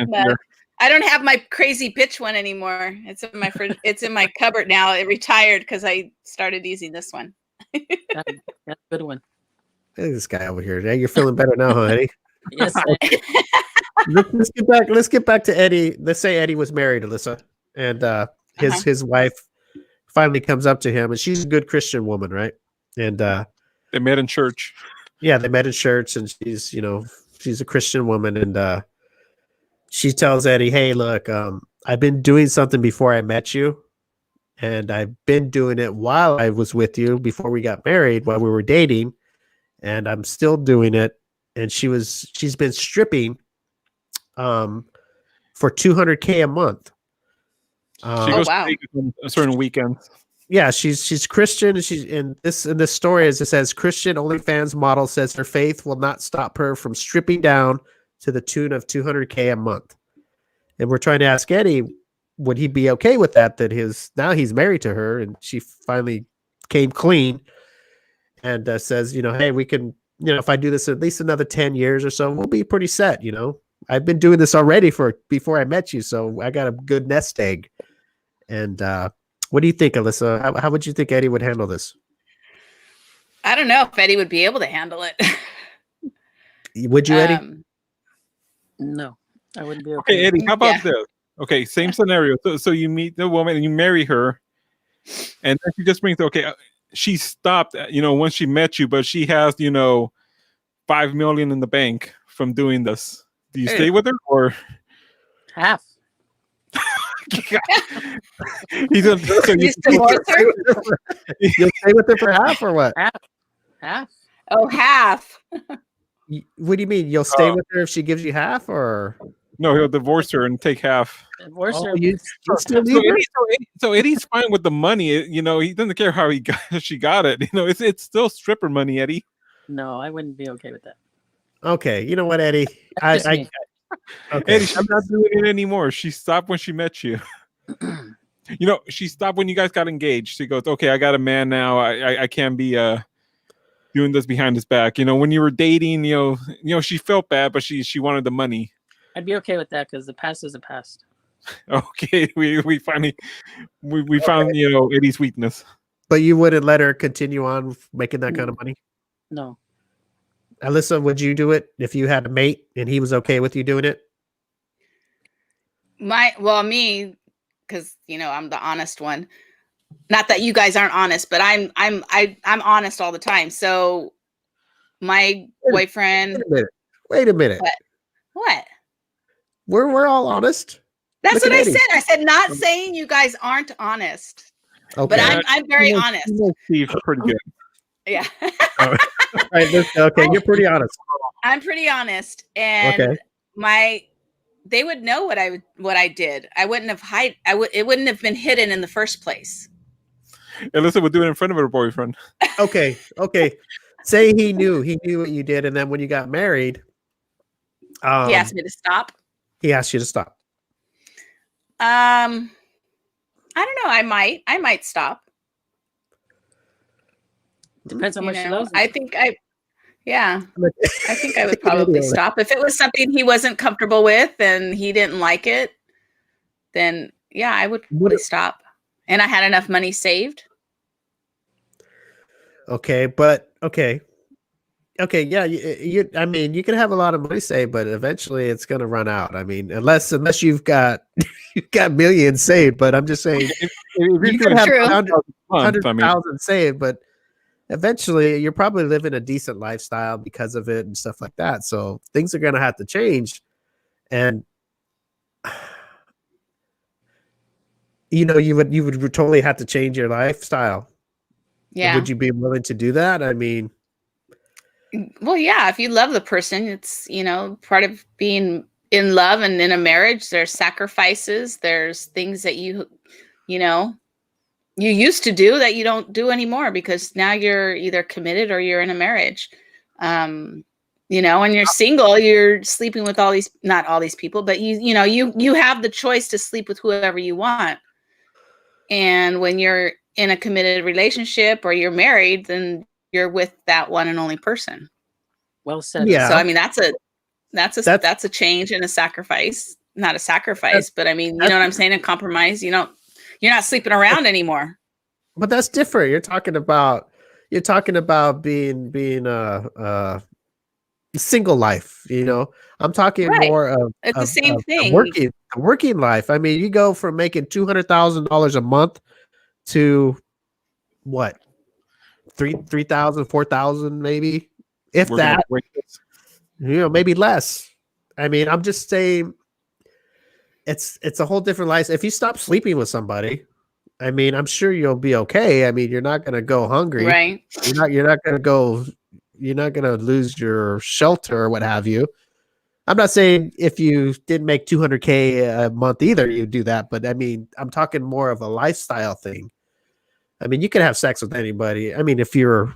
mug. I don't have my crazy bitch one anymore. It's in my fridge. It's in my cupboard now. It retired because I started using this one. That's a good one. Look at this guy over here. You're feeling better now, huh, Eddie? Yes. Let's get back to Eddie. Let's say Eddie was married, Alyssa, and his wife finally comes up to him, and she's a good Christian woman, right? And they met in church. Yeah, they met in church, and she's a Christian woman, and she tells Eddie, "Hey, look, I've been doing something before I met you, and I've been doing it while I was with you before we got married, while we were dating, and I'm still doing it." And she's been stripping for $200K a month. She goes on a certain weekend. Yeah, she's Christian, and she's in this story, as it says, Christian OnlyFans model says her faith will not stop her from stripping down to the tune of $200K a month. And we're trying to ask Eddie, would he be okay with that? That now he's married to her, and she finally came clean, and says, hey, we can, if I do this at least another 10 years or so, we'll be pretty set. I've been doing this already before I met you, so I got a good nest egg. And what What do you think, Alyssa? How would you think Eddie would handle this? I don't know if Eddie would be able to handle it. Would you, Eddie? No, I wouldn't be okay. Eddie, how about this? Okay, same scenario. So you meet the woman and you marry her, and then she just brings. Okay, she stopped. Once she met you, but she has $5 million in the bank from doing this. Do you stay with her or half? He's gonna, so you divorce her? You'll stay with her for half or what? Half. Oh, half. What do you mean? You'll stay with her if she gives you half, or no? He'll divorce her and take half. Divorce her. You still leave her? So Eddie's fine with the money. He doesn't care how she got it. It's still stripper money, Eddie. No, I wouldn't be okay with that. Okay, you know what, Eddie? Okay. Eddie, I'm not doing it anymore. She stopped when she met you. She stopped when you guys got engaged. She goes, "Okay, I got a man now. I can't be doing this behind his back." When you were dating, she felt bad, but she wanted the money. I'd be okay with that because the past is the past. Okay, we finally we found Eddie's weakness. But you wouldn't let her continue on making that kind of money? No. Alyssa, would you do it if you had a mate and he was okay with you doing it? Me, because I'm the honest one. Not that you guys aren't honest, but I'm honest all the time. So my boyfriend. Wait a minute. What? We're all honest. That's what I said. I said not saying you guys aren't honest. Okay. But I'm very honest. Steve's pretty good. Yeah. Right, okay, you're pretty honest. I'm pretty honest, and they would know what I did. I wouldn't have it wouldn't have been hidden in the first place. Alyssa would do it in front of her boyfriend. Okay. Say he knew what you did, and then when you got married, he asked me to stop. He asked you to stop. I don't know. I might stop. Depends how much she loves me. I think I would probably stop. If it was something he wasn't comfortable with and he didn't like it, then yeah, I would probably stop. And I had enough money saved. Okay, but okay, yeah. I mean, you can have a lot of money saved, but eventually it's going to run out. I mean, unless you've got millions saved. But I'm just saying, you can have 100,000 saved, but eventually you're probably living a decent lifestyle because of it and stuff like that. So things are going to have to change. And you would totally have to change your lifestyle. Yeah. Would you be willing to do that? I mean, well, yeah, if you love the person, it's, part of being in love and in a marriage, there's sacrifices, there's things that you used to do that you don't do anymore because now you're either committed or you're in a marriage. When you're single, you're sleeping with not all these people, but you have the choice to sleep with whoever you want. And when you're in a committed relationship or you're married, then you're with that one and only person. Well said. Yeah. So I mean, that's a change and a sacrifice. Not a sacrifice, but I mean, you know what I'm saying? A compromise. You're not sleeping around anymore. But that's different. You're talking about being a single life. I'm talking more of it's the same thing. Working life. I mean, you go from making $200,000 a month to what? 3,000, 4,000, maybe, if that. Maybe less. I mean, I'm just saying, it's a whole different life. If you stop sleeping with somebody, I mean, I'm sure you'll be okay. I mean, you're not going to go hungry, right? You're not going to lose your shelter or what have you. I'm not saying if you didn't make $200K a month either, you do that. But I mean, I'm talking more of a lifestyle thing. I mean, you can have sex with anybody. I mean, if you're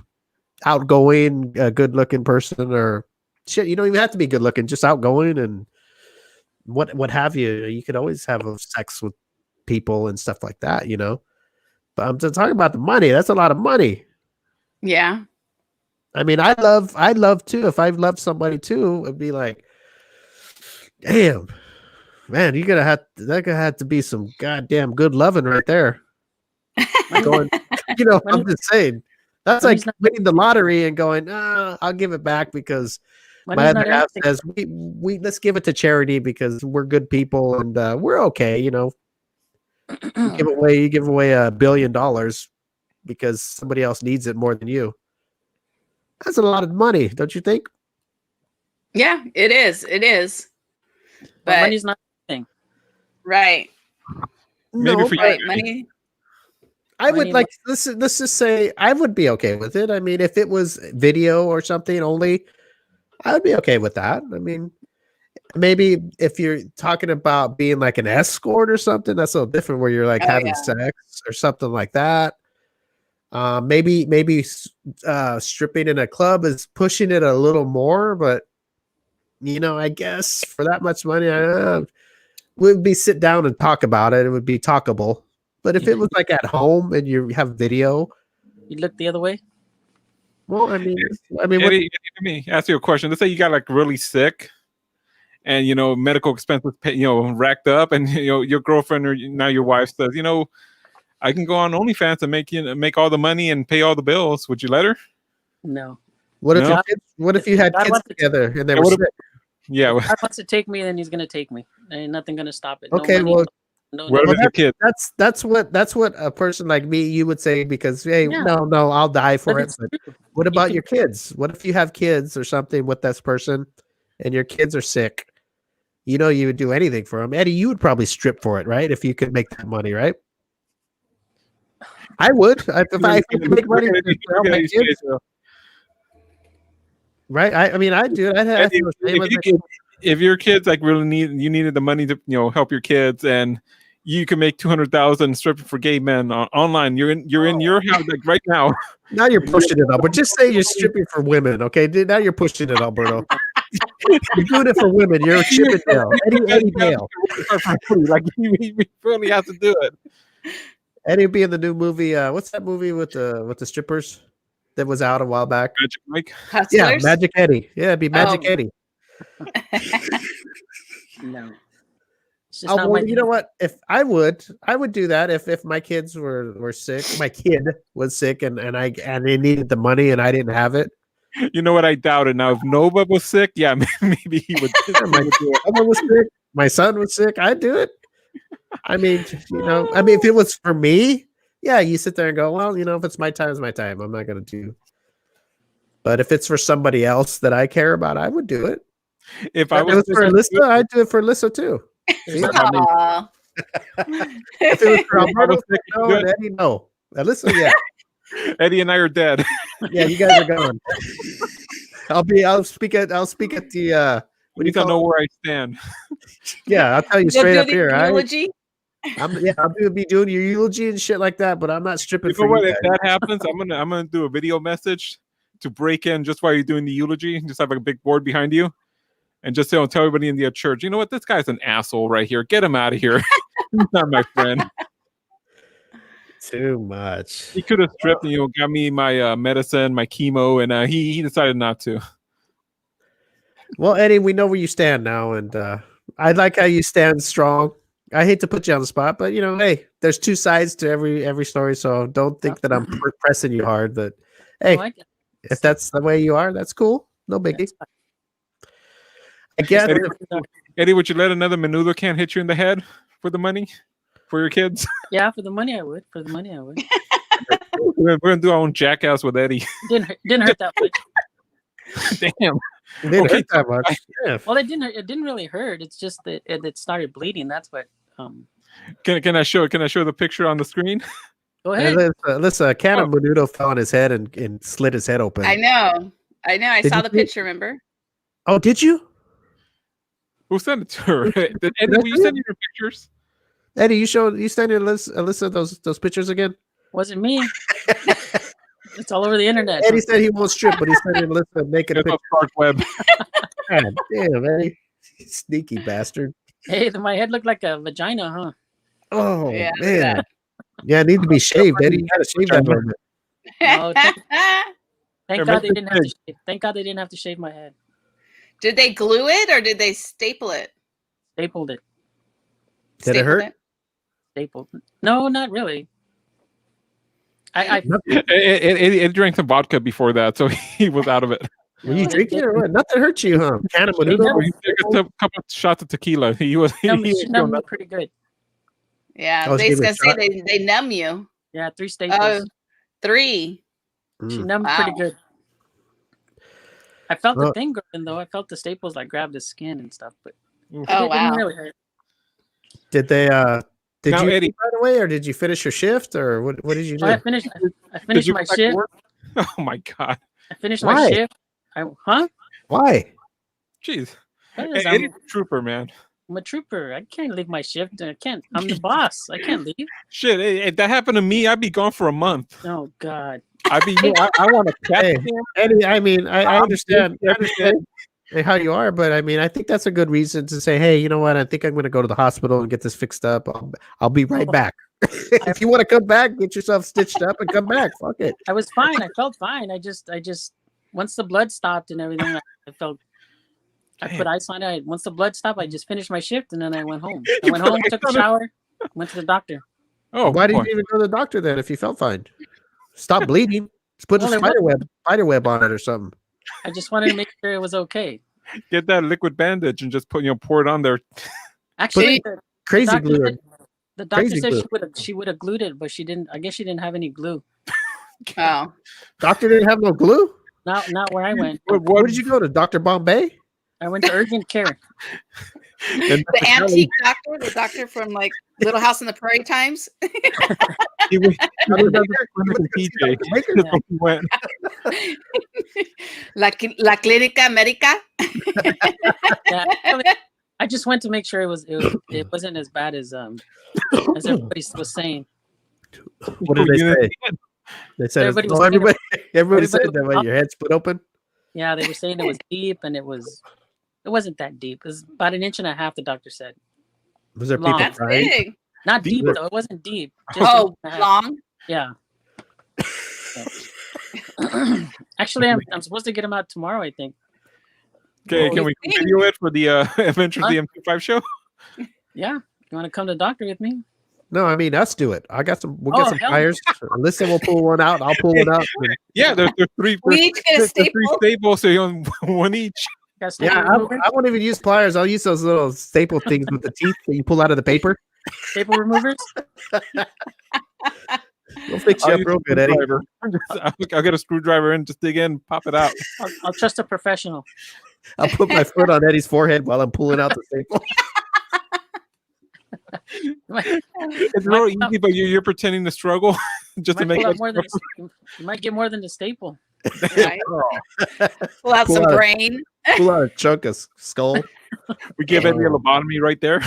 outgoing, a good-looking person, or shit, you don't even have to be good-looking, just outgoing and what have you. You could always have sex with people and stuff like that, But I'm just talking about the money. That's a lot of money. Yeah. I mean, I'd love too. If I loved somebody too, it'd be like, damn, man, that gonna have to be some goddamn good loving right there. going, I'm just saying. That's like winning the lottery and going, I'll give it back because my other half says we let's give it to charity because we're good people and we're okay, You give away $1 billion because somebody else needs it more than you. That's a lot of money, don't you think? Yeah, it is. It is. But money's not a thing. Right. Maybe for you. Money. I would like let's just say I would be okay with it. I mean, if it was video or something only, I would be okay with that. I mean, maybe if you're talking about being like an escort or something, that's a little different where you're like having sex or something like that. Maybe stripping in a club is pushing it a little more, but I guess for that much money, we'd be sit down and talk about it. It would be talkable. But if it was like at home and you have video, you look the other way. Well, I mean, Eddie, let me ask you a question. Let's say you got like really sick, and medical expenses, racked up, and your girlfriend or now your wife says, I can go on OnlyFans and make all the money and pay all the bills. Would you let her? No. What if you had kids together and they were sick? Yeah, if God wants to take me, then He's gonna take me. Ain't nothing gonna stop it. Okay, no money, that's what a person like me you would say because no, I'll die for it. But what about your kids? What if you have kids or something with this person, and your kids are sick? You would do anything for them. Eddie, you would probably strip for it, right? If you could make that money, right? I would. If I could make money to help my kids. Right? I mean, I'd do it. If your kids like really needed the money to help your kids, and you can make $200,000 stripping for gay men online. You're in your house like right now. Now you're pushing it up. But just say you're stripping for women, okay? Now you're pushing it, Alberto. You're doing it for women. You're Chippendale, Eddie Dale. Like he really has to do it. Eddie would be in the new movie. What's that movie with the strippers that was out a while back? Magic Mike. Hustlers? Yeah, Magic Eddie. Yeah, it'd be Magic Eddie. No. Well, you know what? If I would do that if my kids were sick. My kid was sick and they needed the money and I didn't have it. You know what? I doubt it. Now, if Nova was sick, yeah, maybe he would. My mother was sick. My son was sick. I'd do it. I mean, if it was for me, yeah, you sit there and go, well, if it's my time, it's my time. I'm not going to do. But if it's for somebody else that I care about, I would do it. If I was for Alyssa, I'd do it for Alyssa too. If it was for Alberto, no. Alyssa, yeah. Eddie and I are dead. Yeah, you guys are gone. I'll speak at the you don't know where I stand. Yeah, I'll tell you straight up here. Eulogy? I'll be doing your eulogy and shit like that, but I'm not stripping for you. If that happens, I'm gonna do a video message to break in just while you're doing the eulogy. Just have like a big board behind you, and just tell everybody in the church, you know what, this guy's an asshole right here. Get him out of here. He's not my friend. Too much. He could have stripped and got me my medicine, my chemo, and he decided not to. Well, Eddie, we know where you stand now, and I like how you stand strong. I hate to put you on the spot, but hey, there's two sides to every story, so don't think that I'm pressing you hard. But hey, if that's the way you are, that's cool. No biggie. I guess. Eddie, would you let another menudo can hit you in the head for the money? For your kids? Yeah, for the money I would. We're gonna do our own jackass with Eddie. Didn't hurt that much. Damn. It didn't hurt that much. Yeah. Well, it didn't really hurt. It's just that it started bleeding. That's what. Can I show the picture on the screen? Go ahead. Listen, a can of menudo fell on his head and slit his head open. I know. I saw the picture. Remember? Oh, did you? Who sent it to her? Eddie, will you send your pictures? Eddie, you send Alyssa those pictures again? Wasn't me. It's all over the internet. Eddie said he won't strip, but he's sending Alyssa naked pictures. Dark web. God damn, Eddie. Sneaky bastard. Hey, my head looked like a vagina, huh? Oh, yeah, man. Yeah, it needs to be shaved, Eddie. You gotta shave that a little bit. No, thank God they didn't have to shave. Thank God they didn't have to shave my head. Did they glue it or did they staple it? Stapled it. Did it hurt? Stapled. No, not really. It drank some vodka before that, so he was out of it. Were you drinking or what? Nothing hurt you, huh? Can of Menudo? He took a couple shots of tequila. He was She numbed me pretty good. Yeah, Oh, they she gonna was say shot? they numb you. Yeah, 3 staples. 3. She numbed me pretty good. I felt the thing going though. I felt the staples like grab the skin and stuff, but it didn't really hurt. Did they? Did Now, you Eddie, eat right away, or did you finish your shift, or what did you do? I finished my shift. Oh my god! I finished my shift. Why? Jeez, Eddie's a trooper, man. I'm a trooper. I can't leave my shift. I can't. I'm the boss. I can't leave. Shit, if that happened to me, I'd be gone for a month. Oh God. I want to catch him. Eddie, I mean, I understand. I understand how you are, but I mean, I think that's a good reason to say, hey, you know what? I think I'm going to go to the hospital and get this fixed up. I'll be right back. If you want to come back, get yourself stitched up and come back. Fuck it. I was fine. I felt fine. I just once the blood stopped and everything, I felt. I put ice on it. Once the blood stopped, I just finished my shift and then I went home. I went home, took a shower, went to the doctor. Oh, why didn't you even go to the doctor then if you felt fine? Stop bleeding. Just put a spider web on it or something. I just wanted to make sure it was okay. Get that liquid bandage and just pour it on there. Actually, crazy glue. The doctor said she would have glued it, but she didn't. I guess she didn't have any glue. Oh, doctor didn't have no glue. Not where I went. Where did you go to? Dr. Bombay? I went to urgent care. The antique doctor, the doctor from like Little House on the Prairie times. La Clínica Médica. Yeah, I just went to make sure it wasn't as bad as everybody was saying. What did they say? They said everybody said that when your head split open. Yeah, they were saying it was deep, and it wasn't that deep. It was about 1.5 inches. The doctor said. Was there people That's crying? big. Not deep though. It wasn't deep. Just long. Yeah. Actually, I'm supposed to get him out tomorrow. I think. Okay, can we video it for the Adventures of the M25 Show? Yeah, you want to come to the doctor with me? No, I mean us do it. I got some. We'll get some pliers. Listen, we'll pull one out. I'll pull one out. Yeah, there's 3. We each get a staple. 3 staples, so you own one each. Yeah, I won't even use pliers. I'll use those little staple things with the teeth that you pull out of the paper. Staple removers. We'll fix you up real good, Eddie. I'll get a screwdriver and just dig in, pop it out. I'll trust a professional. I'll put my foot on Eddie's forehead while I'm pulling out the staple. It's real easy, but you're pretending to struggle just to make it. You might get more than the staple. Right? Pull out some brain. Pull out a chunk of skull. We give Eddie a lobotomy right there.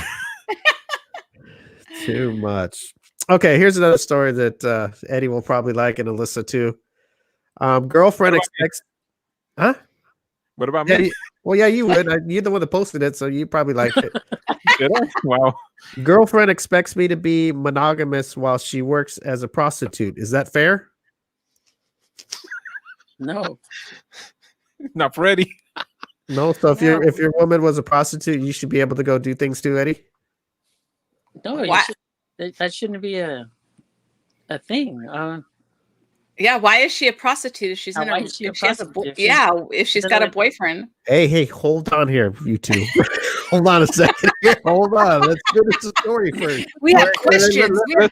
Too much. Okay, here's another story that Eddie will probably like and Alyssa too. Girlfriend expects. Huh? What about me? Well, yeah, you would. You're the one that posted it, so you probably liked it. Did I? Wow. Girlfriend expects me to be monogamous while she works as a prostitute. Is that fair? No. Not for Eddie. No. So if your woman was a prostitute, you should be able to go do things too, Eddie. No, that shouldn't be a thing. Yeah, why is she a prostitute if she's if she's got a boyfriend? Hey, hold on here, you two. Hold on a second here. Hold on. Let's finish the story first. We have questions. Yeah,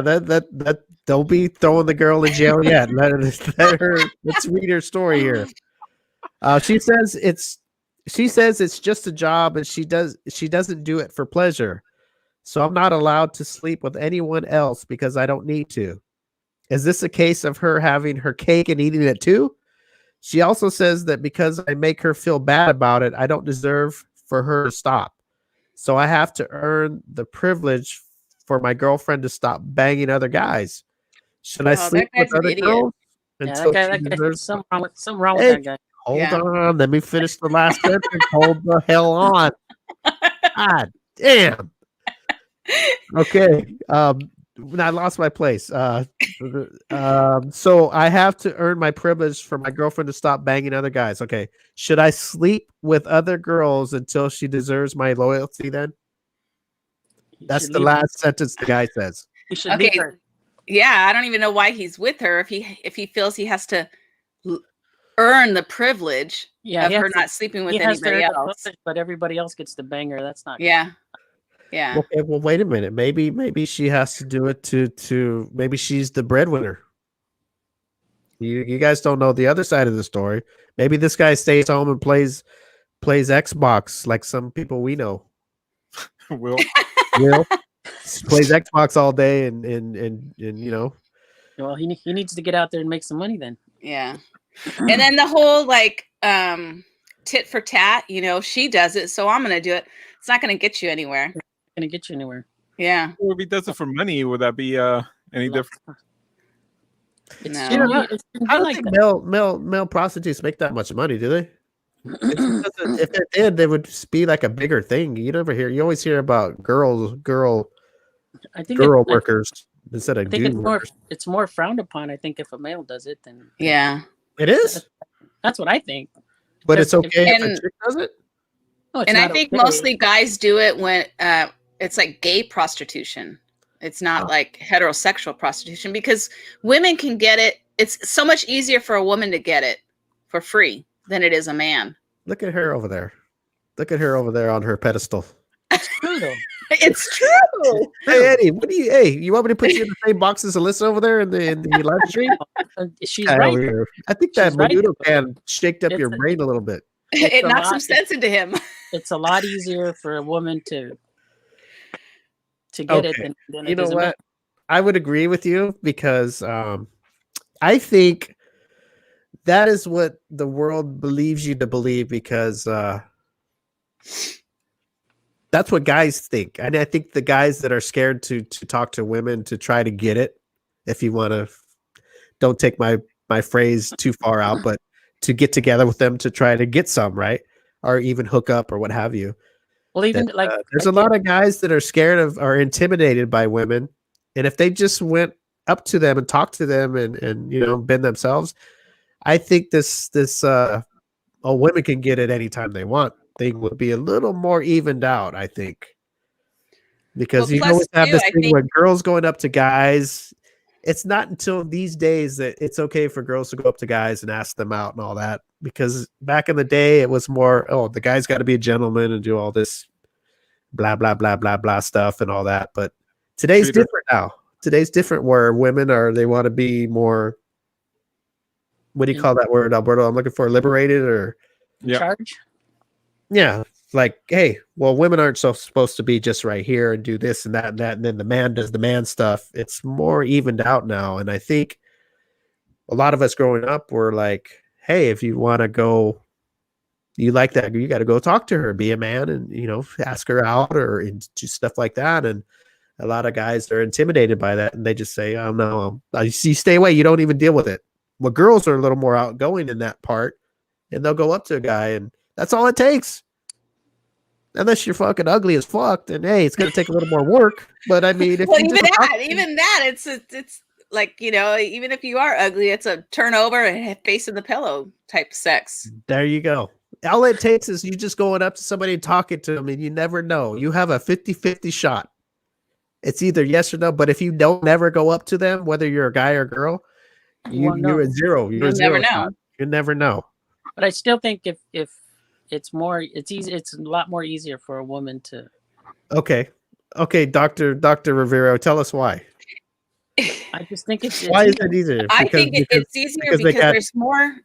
that don't be throwing the girl in jail yet. Let's read her story here. She says it's just a job and she doesn't do it for pleasure. So I'm not allowed to sleep with anyone else because I don't need to. Is this a case of her having her cake and eating it too? She also says that because I make her feel bad about it, I don't deserve for her to stop. So I have to earn the privilege for my girlfriend to stop banging other guys. Should I sleep with other girls? Something wrong with that guy. Hold on. Let me finish the last sentence. Hold the hell on. God damn. Okay. I lost my place. So I have to earn my privilege for my girlfriend to stop banging other guys. Okay. Should I sleep with other girls until she deserves my loyalty then? That's the last sentence the guy says. You should leave her. Yeah, I don't even know why he's with her if he feels he has to earn the privilege of her not sleeping with anybody else. But everybody else gets to bang her. That's not. Yeah. Yeah. Okay, well, wait a minute. Maybe she has to do it to maybe she's the breadwinner. You guys don't know the other side of the story. Maybe this guy stays home and plays Xbox like some people we know. Will plays Xbox all day and you know. Well, he needs to get out there and make some money then. Yeah. And then the whole like tit for tat, you know, she does it, so I'm gonna do it. It's not gonna get you anywhere. It's not gonna get you anywhere. Yeah. Well, if he does it for money, would that be any different? It's No. I don't think male prostitutes make that much money, do they? If they did, they would be like a bigger thing. You always hear about girl workers instead of dude workers. It's more frowned upon, I think, if a male does it than. Yeah. It is. That's what I think. But it's okay if a chick does it. No, and I think mostly guys do it when it's like gay prostitution. It's not like heterosexual prostitution because women can get it. It's so much easier for a woman to get it for free than it is a man. Look at her over there. Look at her over there on her pedestal. It's true though. It's true. Hey Eddie, you want me to put you in the same box as Alyssa over there in the live stream? She's right. I think that Menudo can shaked up your brain a little bit. It knocks some sense into him. It's a lot easier for a woman to get it than you know what? I would agree with you because I think that is what the world believes you to believe because that's what guys think. And I think the guys that are scared to talk to women to try to get it, if you want to, don't take my phrase too far out, but to get together with them to try to get some, right? Or even hook up or what have you. Well, even there's a lot of guys that are scared of or intimidated by women. And if they just went up to them and talked to them and you know, been themselves, I think this women can get it anytime they want. Thing would be a little more evened out, I think. Because you always have this thing where girls going up to guys. It's not until these days that it's okay for girls to go up to guys and ask them out and all that. Because back in the day, it was more, the guy's got to be a gentleman and do all this blah, blah, blah, blah, blah stuff and all that. But today's different now. Today's different where women they want to be more, what do you call that word, Alberto? I'm looking for liberated or charge. Yeah. Like, hey, well, women aren't supposed to be just right here and do this and that and that. And then the man does the man stuff. It's more evened out now. And I think a lot of us growing up were like, hey, if you want to go, you like that, you got to go talk to her, be a man and, you know, ask her out or do stuff like that. And a lot of guys are intimidated by that. And they just say, oh, no, you stay away. You don't even deal with it. Well, girls are a little more outgoing in that part and they'll go up to a guy and that's all it takes. Unless you're fucking ugly as fuck, then hey, it's gonna take a little more work. But I mean, if even that, it's like, you know, even if you are ugly, it's a turnover and face in the pillow type sex. There you go. All it takes is you just going up to somebody and talking to them, and you never know. You have a 50-50 shot. It's either yes or no. But if you don't never go up to them, whether you're a guy or girl, you're a zero. You'll never know. You never know. But I still think if it's easy. It's a lot more easier for a woman to. Okay, Dr. Rivero, tell us why. I just think it's why is it easier? I think it's easier because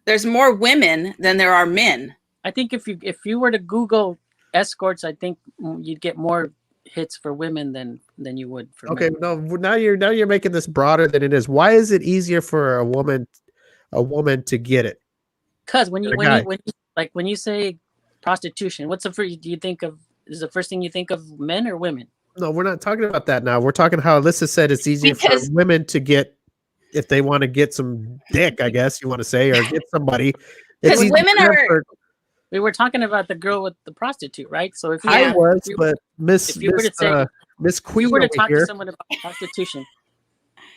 there's more women than there are men. I think if you were to Google escorts, I think you'd get more hits for women than you would for men. No, now you're making this broader than it is. Why is it easier for a woman to get it? Because when you say prostitution, what's the first do you think of? Is the first thing you think of men or women? No, we're not talking about that now. We're talking how Alyssa said it's easier for women to get if they want to get some dick, I guess you want to say, or get somebody. Because women are. We were talking about the girl with the prostitute, right? So if Miss Queen, you were to talk to someone about prostitution,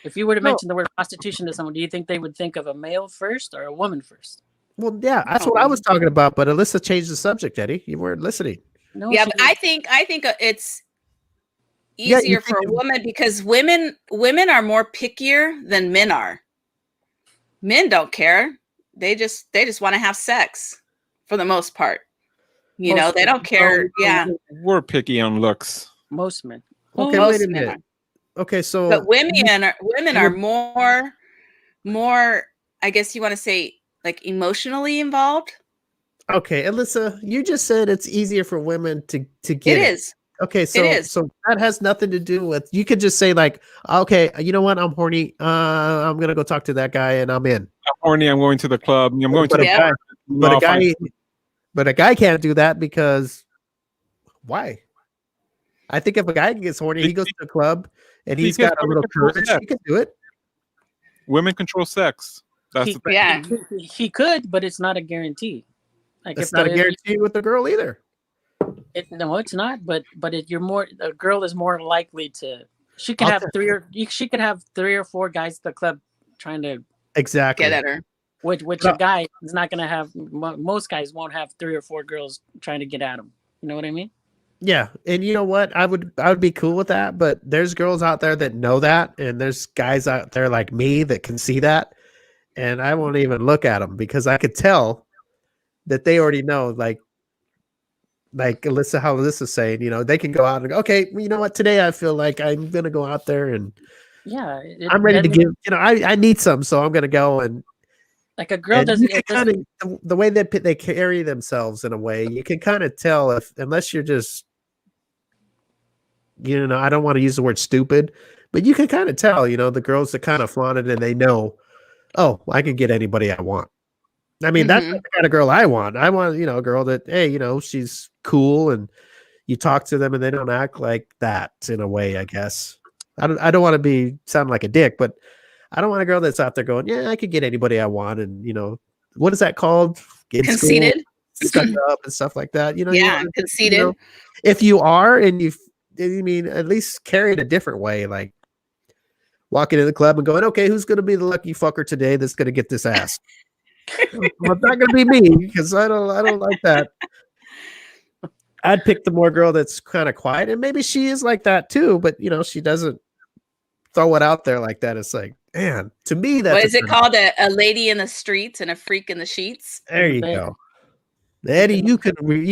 if you were to mention the word prostitution to someone, do you think they would think of a male first or a woman first? Well, yeah, that's what I was talking about. But Alyssa changed the subject, Eddie. You weren't listening. No, yeah, but I think easier for a woman because women are more pickier than men are. Men don't care. They just want to have sex for the most part. You know, they don't care. Yeah. We're picky on looks. Most men. Okay, wait a minute. Okay, so but women are more, I guess you want to say, like, emotionally involved. Okay, Alyssa, you just said it's easier for women to get it. It is. Okay, so it is. So that has nothing to do with, you could just say like, okay, you know what, I'm horny. I'm gonna go talk to that guy and I'm in. I'm horny. I'm going to the club. I'm going to the guy. But a guy can't do that because why? I think if a guy gets horny, he goes to the club and he's got a little courage. He can do it. Women control sex. That's the thing. Yeah, he could, but it's not a guarantee. Like, it's not a guarantee with the girl either. No, it's not. But a girl is more likely to. She could have three or four guys at the club trying to exactly get at her. Which a guy is not going to have. Most guys won't have 3 or 4 girls trying to get at him. You know what I mean? Yeah, and you know what? I would be cool with that. But there's girls out there that know that, and there's guys out there like me that can see that, and I won't even look at them because I could tell that they already know. Like Alyssa, how Alyssa's saying, you know, they can go out and go, okay, you know what? Today I feel like I'm gonna go out there and I'm ready to give. You know, I need some, so I'm gonna go and. Like a girl doesn't kind of the way that they carry themselves in a way, you can kind of tell unless you're just, you know, I don't want to use the word stupid, but you can kind of tell, you know, the girls that kind of flaunt it and they know, oh, I can get anybody I want. I mean, that's the kind of girl I want. I want, you know, a girl that, hey, you know, she's cool and you talk to them and they don't act like that in a way, I guess. I don't want to sound like a dick, but I don't want a girl that's out there going, yeah, I could get anybody I want. And, you know, what is that called? Conceited. Stuck up and stuff like that. You know, conceited. You know, if you are and at least carry it a different way, like walking in the club and going, okay, who's going to be the lucky fucker today that's going to get this ass? Well, it's not going to be me because I don't like that. I'd pick the more girl that's kind of quiet, and maybe she is like that too, but, you know, she doesn't throw it out there like that. It's like, man, to me, that's what is it called? A lady in the streets and a freak in the sheets. There you go, Eddie. You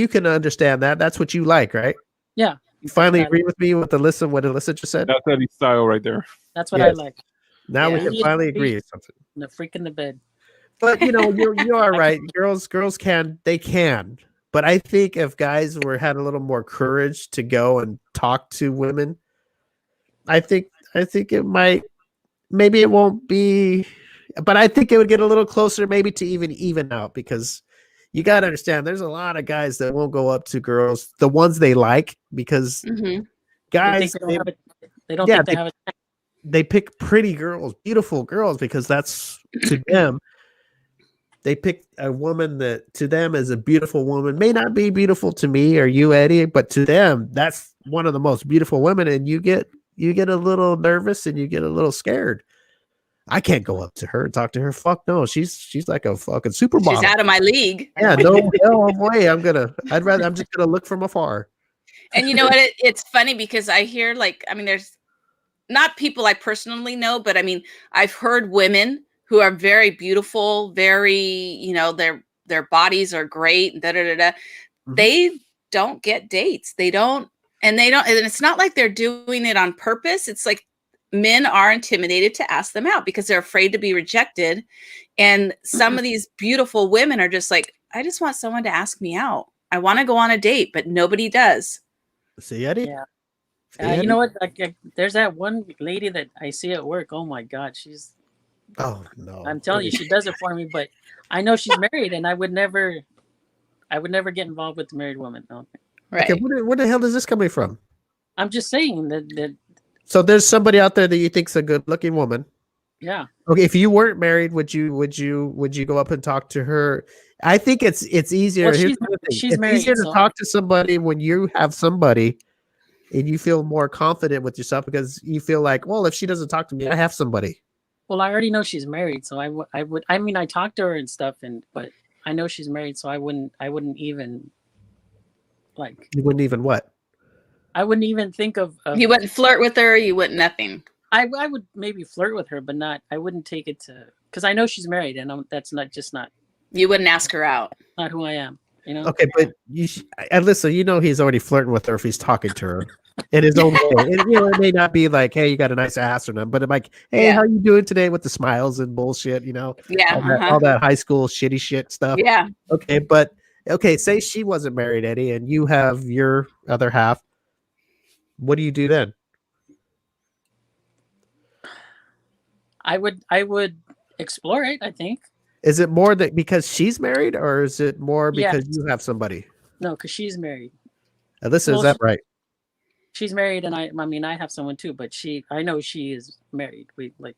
can understand that. That's what you like, right? Yeah. You finally agree with me with what Alyssa just said. That's Eddie's style right there. That's what I like. Now we can finally agree on something. The freak in the bed. But you know, you are right. Girls can. But I think if guys had a little more courage to go and talk to women, I think it might. Maybe it won't be, but I think it would get a little closer, maybe to even out, because you got to understand there's a lot of guys that won't go up to girls, the ones they like, because guys they pick pretty girls, beautiful girls, because that's to them. They pick a woman that to them is a beautiful woman, may not be beautiful to me or you, Eddie, but to them that's one of the most beautiful women, and you get a little nervous and you get a little scared. I can't go up to her and talk to her. Fuck no. She's like a fucking supermodel. She's out of my league. Yeah, no way. I'm just gonna look from afar. And you know what? It's funny because I hear, like, I mean, there's not people I personally know, but I mean, I've heard women who are very beautiful, very, you know, their bodies are great, They don't get dates. And it's not like they're doing it on purpose. It's like men are intimidated to ask them out because they're afraid to be rejected. And some of these beautiful women are just like, I just want someone to ask me out. I want to go on a date, but nobody does. See, Eddie? Yeah. You know what? Like, there's that one lady that I see at work. Oh my God. Oh no. I'm telling you, she does it for me, but I know she's married and I would never get involved with the married woman. No. Right. Okay, where the hell is this coming from? I'm just saying that. So there's somebody out there that you think's a good-looking woman. Yeah. Okay, if you weren't married, would you go up and talk to her? I think it's easier. Well, it's married, easier to talk to somebody when you have somebody, and you feel more confident with yourself because you feel like, well, if she doesn't talk to me, I have somebody. Well, I already know she's married, so I would. I mean, I talked to her and stuff, but I know she's married, so I wouldn't even. Like, you wouldn't even what? I wouldn't even think of. You wouldn't flirt with her. You wouldn't nothing. I would maybe flirt with her, but not. I wouldn't take it to because I know she's married, and that's not. You wouldn't ask her out. Not who I am. You know. Okay, but Alyssa, you know he's already flirting with her if he's talking to her in his own way. And, you know, it may not be like, "Hey, you got a nice ass" or nothing, but I'm like, "Hey, how you doing today?" with the smiles and bullshit, you know, all that high school shitty shit stuff. Yeah. Okay, but say she wasn't married, Eddie, and you have your other half. What do you do then? I would explore it. I think. Is it more that because she's married, or is it more because you have somebody? No, because she's married. Alyssa, is that right? She's married, and I mean, I have someone too, but I know she is married. We like.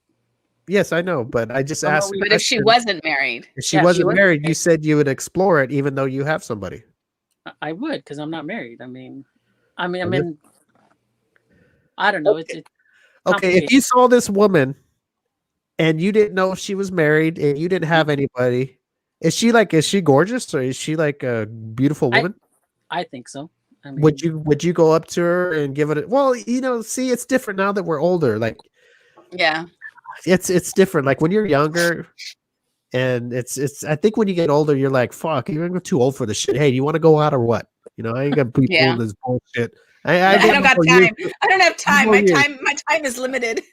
Yes, I know, but I just asked. But if she wasn't married, if she wasn't married, you said you would explore it, even though you have somebody. I would, because I'm not married. I mean, I don't know. Okay. It's okay. If you saw this woman, and you didn't know if she was married, and you didn't have anybody, is she gorgeous, or is she like a beautiful woman? I think so. I mean, would you go up to her and give it well, you know, see, it's different now that we're older. Like, yeah, it's different. Like when you're younger, and it's I think when you get older, you're like, fuck, you're too old for this shit. Hey, do you want to go out or what? You know, I ain't got people in this bullshit. I don't got time. I don't have time. My time is limited.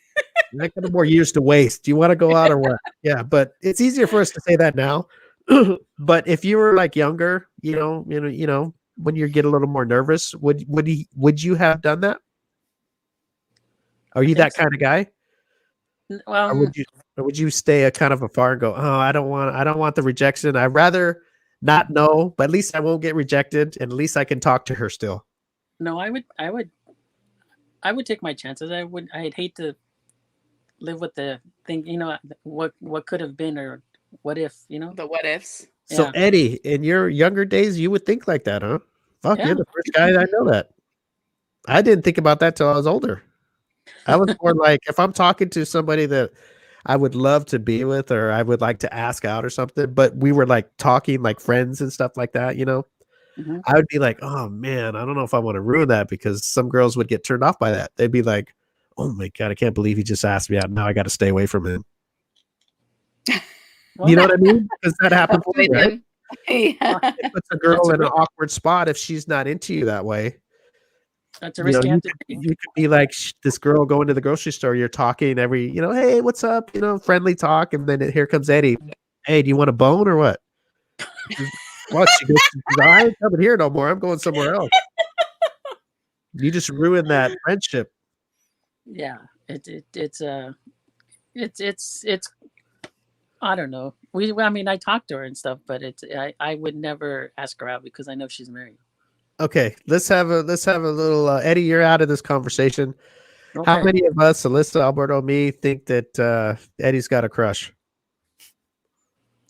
I got more years to waste. Do you want to go out or what? Yeah, but it's easier for us to say that now. But if you were like younger, you know, when you get a little more nervous, would you have done that? Are you that kind of guy? Well, or would you stay a kind of afar and go, oh, I don't want the rejection. I'd rather not know, but at least I won't get rejected, and at least I can talk to her still. No, I would take my chances. I'd hate to live with the thing, you know, what could have been, or what if, you know, the what ifs. So Eddie, in your younger days, you would think like that, huh? Fuck, you're the first guy I know that. I didn't think about that till I was older. I was more like, if I'm talking to somebody that I would love to be with, or I would like to ask out or something, but we were like talking like friends and stuff like that, you know, I would be like, oh man, I don't know if I want to ruin that, because some girls would get turned off by that. They'd be like, oh my God, I can't believe he just asked me out. Now I got to stay away from him. You know what I mean? Because that happens to me, right? Yeah. It puts a girl in an awkward spot if she's not into you that way. That's a risk you could be like this girl going to the grocery store. You're talking every, you know, hey, what's up? You know, friendly talk, and then here comes Eddie. Hey, do you want a bone or what? What? She goes, I ain't coming here no more. I'm going somewhere else. You just ruined that friendship. Yeah, it's I don't know. I mean, I talked to her and stuff, but I would never ask her out because I know she's married. Okay, let's have a little Eddie, you're out of this conversation. Okay. How many of us, Alyssa, Alberto, me, think that Eddie's got a crush?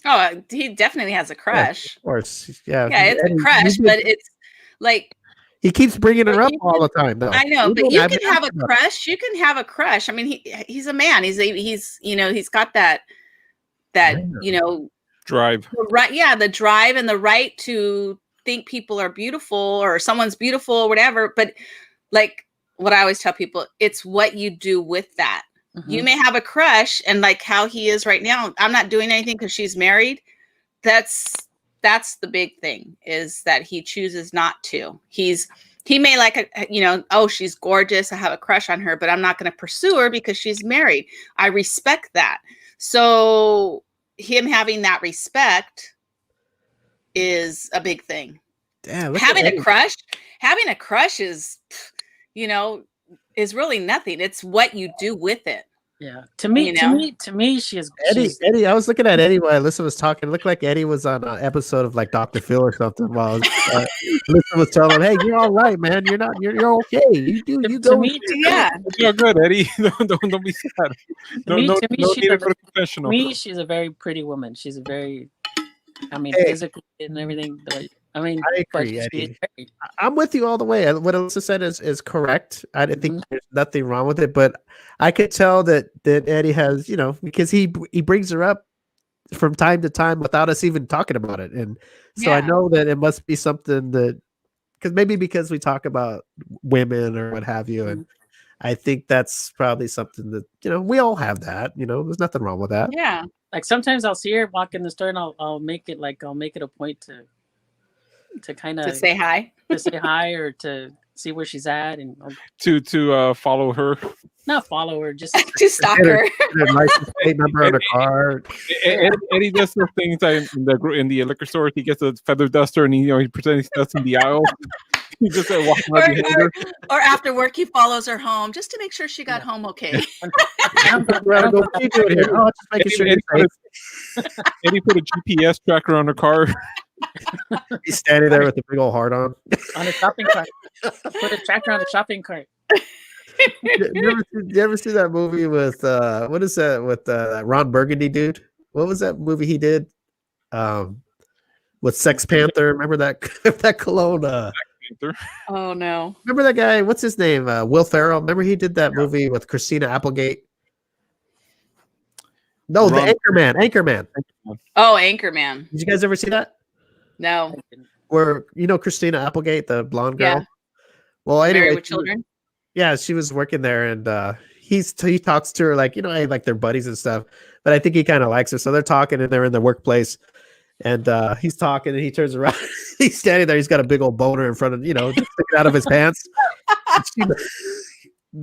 Oh, he definitely has a crush. Yeah, of course. Yeah. Yeah, it's a crush, but it's like he keeps bringing her up all the time, though. I know, but you can have a crush. You can have a crush. I mean, he's a man. He's you know, he's got that you know, drive. Right? Yeah, the drive and the right to think people are beautiful or someone's beautiful or whatever. But like what I always tell people, it's what you do with that. You may have a crush, and like how he is right now, I'm not doing anything because she's married. That's the big thing, is that he chooses not to. He may like, you know, oh, she's gorgeous, I have a crush on her, but I'm not going to pursue her because she's married. I respect that. So him having that respect is a big thing. Damn, having a crush is, you know, is really nothing. It's what you do with it. Yeah. To me, she is Eddie. I was looking at Eddie while Alyssa was talking. It looked like Eddie was on an episode of like Dr. Phil or something. While Alyssa was telling him, "Hey, you're all right, man. You're okay. You go. To me, yeah, you're good, Eddie. don't be sad. No need to go to confessional. To me, she's a very pretty woman. She's a very, I mean, physically and everything. But, I mean, I agree, Eddie. I'm with you all the way. What Alyssa said is correct. I think there's nothing wrong with it, but I could tell that Eddie has, you know, because he brings her up from time to time without us even talking about it, and so I know that it must be something that because we talk about women or what have you, and I think that's probably something that we all have that. There's nothing wrong with that. Yeah. Like sometimes I'll see her walk in the store and I'll make it a point to kind of say hi, or to see where she's at and to follow her. Not follow her, just to stalk her. License plate number on a car. Eddie does those things in the liquor store. He gets a feather duster and he pretends he's dusting the aisle. He just walking around behind her. Or after work, he follows her home just to make sure she got home okay. What are you doing here? Oh, just making sure Eddie put a GPS tracker on her car. He's standing there with a big old heart on a shopping cart. Put a tracker on the shopping cart. You ever see that movie with what is that with that Ron Burgundy dude? What was that movie he did? With Sex Panther. Remember that cologne? Oh no! Remember that guy? What's his name? Will Ferrell. Remember he did that movie with Christina Applegate? No, the Anchorman. Oh, Anchorman. Did you guys ever see that? No. Where Christina Applegate, the blonde girl? Yeah. Well, anyway, Married with Children. Yeah, she was working there, and he talks to her like like they're buddies and stuff. But I think he kind of likes her, so they're talking and they're in the workplace, and he's talking and he turns around, he's standing there, he's got a big old boner in front of just sticking out of his pants,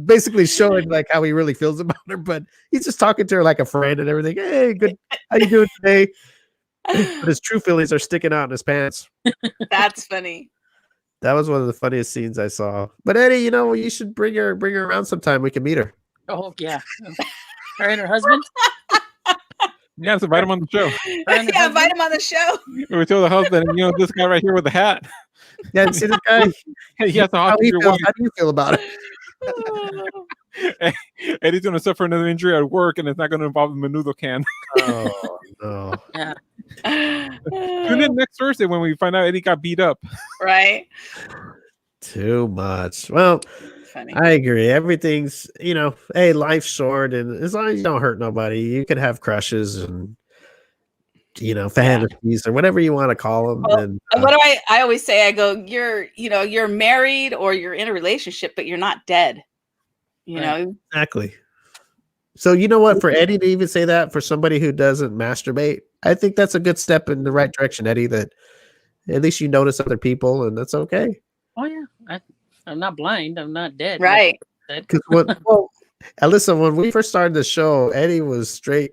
basically showing like how he really feels about her. But he's just talking to her like a friend and everything. Hey, good, how you doing today? But his true feelings are sticking out in his pants. That's funny. That was one of the funniest scenes I saw. But Eddie, you should bring her around sometime. We can meet her. Oh yeah, her and her husband. Yeah, let's invite him on the show. Yeah, invite him on the show. We tell the husband, this guy right here with the hat. Yeah, see this guy. He has to how do you feel about it? Eddie's going to suffer another injury at work, and it's not going to involve the menudo can. Oh no! Yeah. Tune in next Thursday when we find out Eddie got beat up. Right. Too much. Well, funny. I agree. Everything's hey, life's short, and as long as you don't hurt nobody, you can have crushes and fantasies or whatever you want to call them. Well, and what do I always say? I go, you're married or you're in a relationship, but you're not dead. Exactly. So you know what? For Eddie to even say that for somebody who doesn't masturbate, I think that's a good step in the right direction, Eddie. That at least you notice other people, and that's okay. Oh yeah, I'm not blind. I'm not dead. Right. Because Alyssa, when we first started the show, Eddie was straight.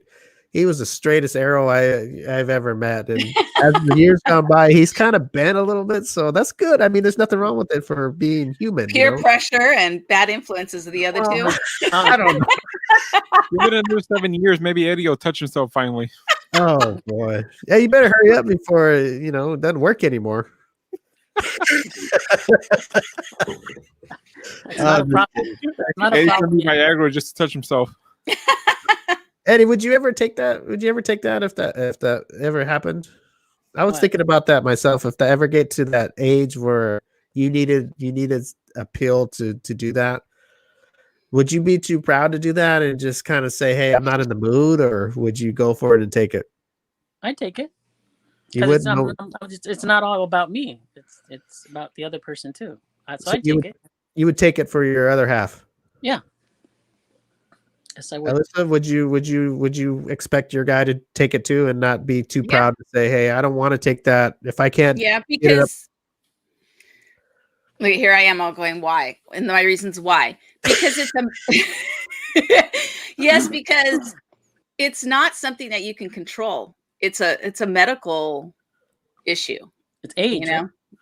He was the straightest arrow I've ever met, and as the years gone by, he's kind of bent a little bit. So that's good. I mean, there's nothing wrong with it for being human. Peer pressure and bad influences are the other two. I don't know. Give it another 7 years, maybe Eddie will touch himself finally. Oh boy! Yeah, you better hurry up before it doesn't work anymore. It's not a problem. Eddie's gonna be Viagra just to touch himself. Eddie, would you ever take that? Would you ever take that if that ever happened? I was thinking about that myself. If they ever get to that age where you needed a pill to do that, would you be too proud to do that and just kind of say, "Hey, I'm not in the mood," or would you go for it and take it? I take it. You wouldn't. It's not all about me. It's about the other person too. So I take it. You would take it for your other half. Yeah. Yes, I would. Alyssa, would you expect your guy to take it too and not be too proud to say, "Hey, I don't want to take that if I can't." Yeah, because look, here I am all going, why? And my reasons why. Because it's yes, because it's not something that you can control. It's a medical issue. It's age.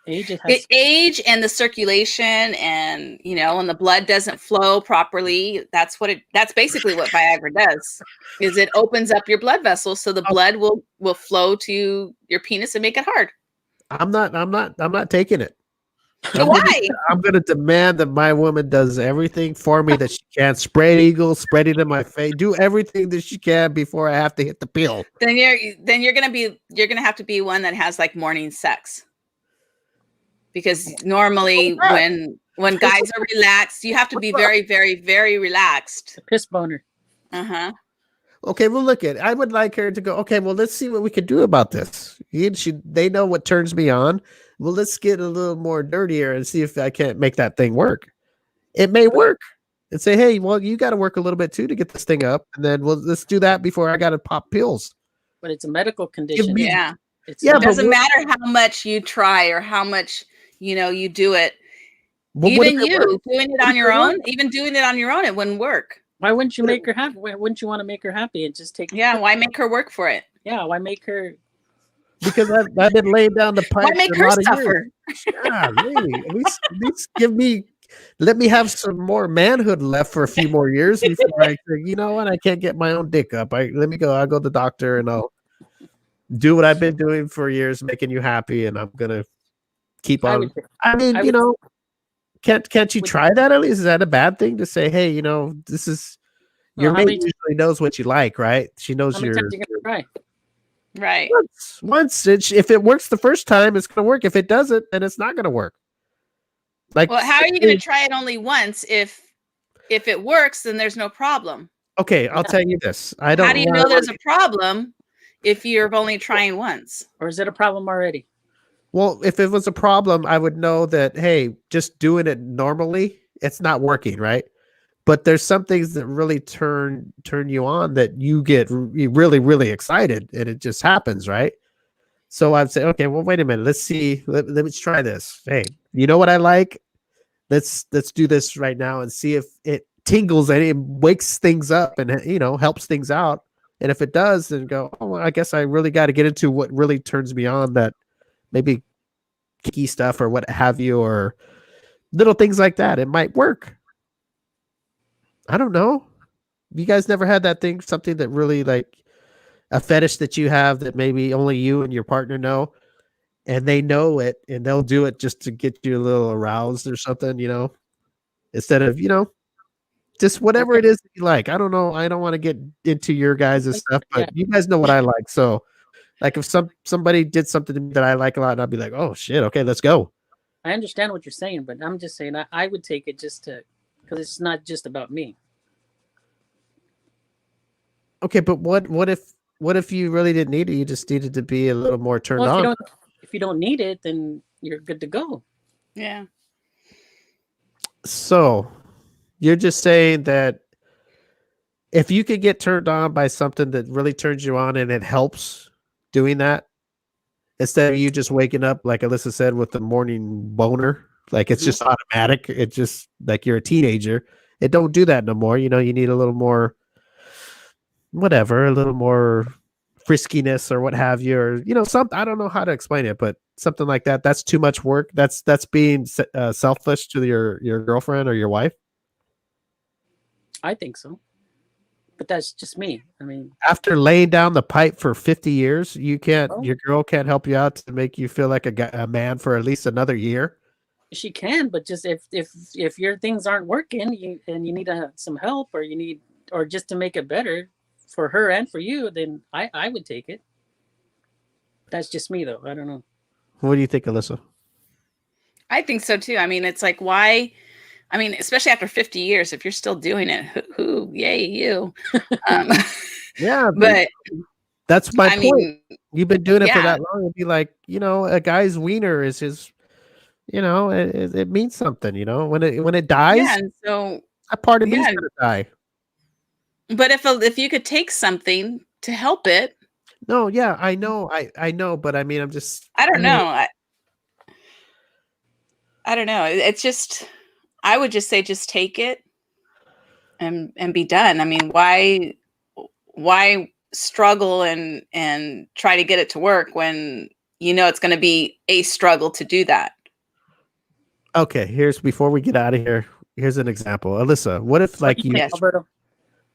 Age and the circulation, and when the blood doesn't flow properly, that's basically what Viagra does. Is it opens up your blood vessels so the blood will flow to your penis and make it hard. I'm not taking it. Why? I'm going to demand that my woman does everything for me that she can. Spread eagle, spread it in my face, do everything that she can before I have to hit the pill. Then you're going to have to be one that has like morning sex. Because normally when guys are relaxed, you have to be very, very, very relaxed. A piss boner. Uh-huh. Okay, well, look at. I would like her to go. Okay, well, let's see what we can do about this. They know what turns me on. well, let's get a little more dirtier and see if I can't make that thing work. It may work. And say, hey, well, you got to work a little bit too to get this thing up, and then let's do that before I got to pop pills. But it's a medical condition. Yeah. It doesn't matter how much you try or how much you do it. Well, even you doing it on your own, it wouldn't work. Why wouldn't you make her happy? Why wouldn't you want to make her happy and just take? Yeah, why make her work for it? Yeah, why make her? Because I've been laying down the pipe. Why make her suffer? Yeah, really. At least let me have some more manhood left for a few more years before I say, you know what, I can't get my own dick up. I'll go to the doctor and I'll do what I've been doing for years, making you happy, and I'm gonna keep on. Can't you try that at least? Is that a bad thing to say? Hey, this is your mate usually knows what you like, right? She knows your. Right. Once if it works the first time, it's gonna work. If it doesn't, then it's not gonna work. Well, how are you going to try it only once? If it works, then there's no problem. Okay, I'll tell you this. How do you know there's a problem if you're only trying once? Or is it a problem already? Well, if it was a problem, I would know that, hey, just doing it normally, it's not working, right? But there's some things that really turn you on that you get really, really excited, and it just happens, right? So I'd say, okay, well, wait a minute. Let's see. Let's try this. Hey, you know what I like? Let's do this right now and see if it tingles and it wakes things up and helps things out. And if it does, then go, oh, well, I guess I really got to get into what really turns me on, that maybe kicky stuff or what have you, or little things like that. It might work. I don't know. You guys never had that thing, something that really like a fetish that you have that maybe only you and your partner know, and they know it and they'll do it just to get you a little aroused or something, instead of, just whatever it is that you like. I don't know. I don't want to get into your guys' stuff, but you guys know what I like. So like if somebody did something to me that I like a lot, and I'd be like, oh shit, okay, let's go. I understand what you're saying, but I'm just saying I would take it just because it's not just about me. Okay, but what if you really didn't need it? You just needed to be a little more turned on. If you don't need it, then you're good to go. Yeah. So you're just saying that if you could get turned on by something that really turns you on and it helps doing that, instead of you just waking up, like Alyssa said, with the morning boner, like it's just automatic. It's just like you're a teenager. It don't do that no more. You need a little more, whatever, a little more friskiness or what have you, or something. I don't know how to explain it, but something like that. That's too much work. That's being selfish to your girlfriend or your wife. I think so, but that's just me. I mean, after laying down the pipe for 50 years, your girl can't help you out to make you feel like a man for at least another year. She can, but just if your things aren't working, and you need some help, or just to make it better for her and for you, then I would take it. That's just me, though. I don't know. What do you think, Alyssa? I think so too. I mean, it's like, why? I mean, especially after 50 years, if you're still doing it, yay, you. Yeah, but that's my point. Mean, you've been doing it for that long. It'd be like, a guy's wiener is his, it means something, when it dies. Yeah, and so that part of me's gonna die. But if you could take something to help it. No, yeah, I know, I know, but I mean, I don't know. I don't know. It's just, I would just say, just take it and be done. I mean, why struggle and try to get it to work when it's going to be a struggle to do that? Okay, before we get out of here, here's an example. Alyssa, what if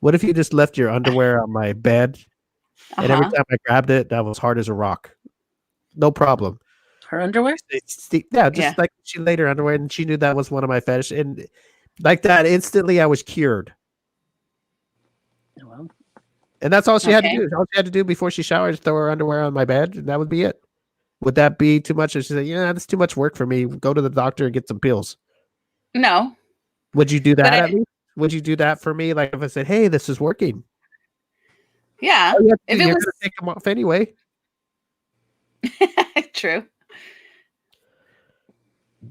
what if you just left your underwear on my bed, and every time I grabbed it, that was hard as a rock? No problem. Her underwear? Like she laid her underwear, and she knew that was one of my fetish, and like that, instantly I was cured. Well, and that's all she had to do. All she had to do before she showered is throw her underwear on my bed, and that would be it. Would that be too much? And she said, "Yeah, that's too much work for me. Go to the doctor and get some pills." No. Would you do that at least? Would you do that for me? Like if I said, "Hey, this is working." Yeah. If you're gonna take them off anyway. True.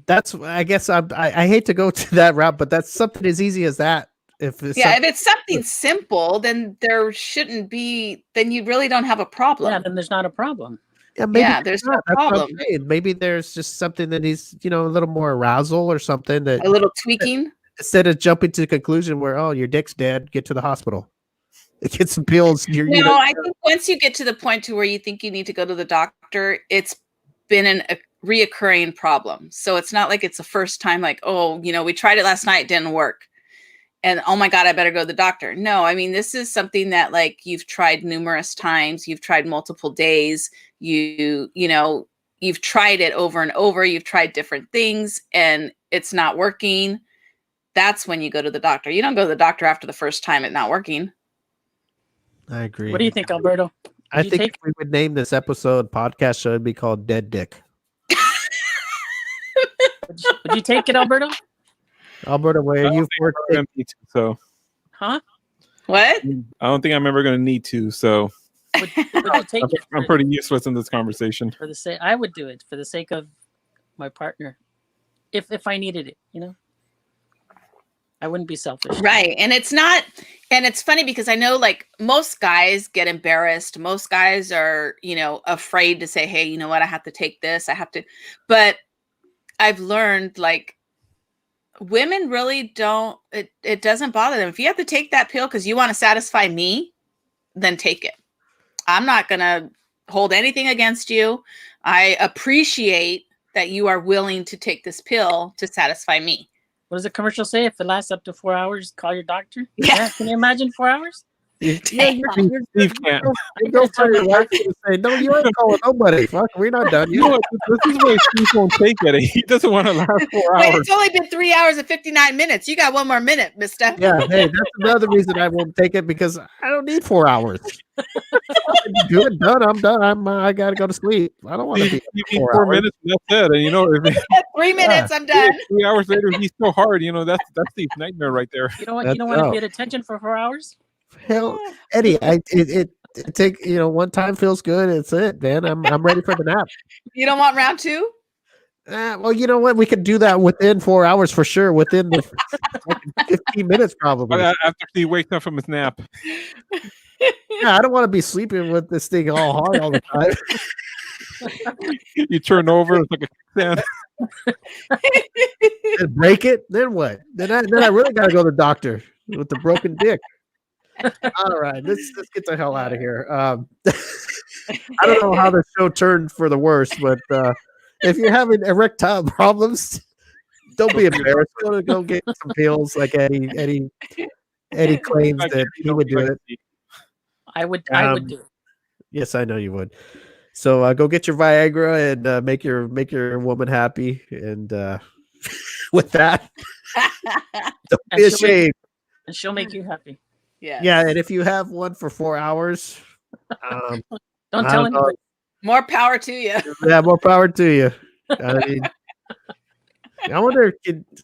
That's, I guess I hate to go to that route, but that's something as easy as that. If it's something simple, then there shouldn't be. Then you really don't have a problem. Yeah, then there's not a problem. Yeah, maybe there's no problem. Maybe there's just something that needs, a little more arousal or something, that a little tweaking. Instead of jumping to the conclusion where, oh, your dick's dead, get to the hospital, get some pills. I think once you get to the point to where you think you need to go to the doctor, it's been a reoccurring problem. So it's not like it's the first time, like, oh, we tried it last night, it didn't work, and oh my God, I better go to the doctor. No, I mean, this is something that, like, you've tried numerous times, you've tried multiple days, you've tried it over and over, you've tried different things, and it's not working. That's when you go to the doctor. You don't go to the doctor after the first time it's not working. I agree. What do you think, Alberto? I think if we would name this podcast show, it'd be called Dead Dick. Would you take it, Alberto? Alberto, where you've worked, so. Huh? What? I don't think I'm ever going to need to. So. Would you take it? I'm pretty useless in this conversation. I would do it for the sake of my partner, if I needed it. I wouldn't be selfish. Right. And it's funny because I know, like, most guys get embarrassed. Most guys are, afraid to say, hey, you know what? I have to take this. But I've learned, like, women really don't, it doesn't bother them. If you have to take that pill because you want to satisfy me, then take it. I'm not going to hold anything against you. I appreciate that you are willing to take this pill to satisfy me. What does the commercial say? If it lasts up to 4 hours, call your doctor. Yeah. Can you imagine 4 hours? Steve can't. Don't tell your wife to say, no, you ain't calling nobody. Fuck, we're not done yet. This is why Steve won't take it. He doesn't want to last 4 hours. Wait, it's only been 3 hours and 59 minutes. You got one more minute, mister. Yeah, hey, that's another reason I won't take it, because I don't need 4 hours. Good, done. I'm done. I gotta go to sleep. I don't want to be 4 minutes. And that's it. And 3 minutes, I'm done. 3 hours later, he's so hard. That's Steve's nightmare right there. You know what? You don't want to be at attention for 4 hours. Hell, Eddie, it take one time feels good. It's it, man. I'm ready for the nap. You don't want round two? Well, you know what? We could do that within 4 hours for sure. Within the 15 minutes, probably. After he wakes up from his nap. Yeah, I don't want to be sleeping with this thing all hard all the time. You turn over, it's like a quicksand. And break it. Then what? Then I really gotta go to the doctor with the broken dick. All right, let's get the hell out of here. I don't know how the show turned for the worse, but if you're having erectile problems, don't be embarrassed. Go get some pills, like Eddie claims that he would do it. I would do it. Yes, I know you would. So go get your Viagra and make your woman happy. And with that, don't be ashamed. And she'll make you happy. Yeah, and if you have one for 4 hours, don't tell anybody. More power to you. Yeah, more power to you. I mean, I wonder,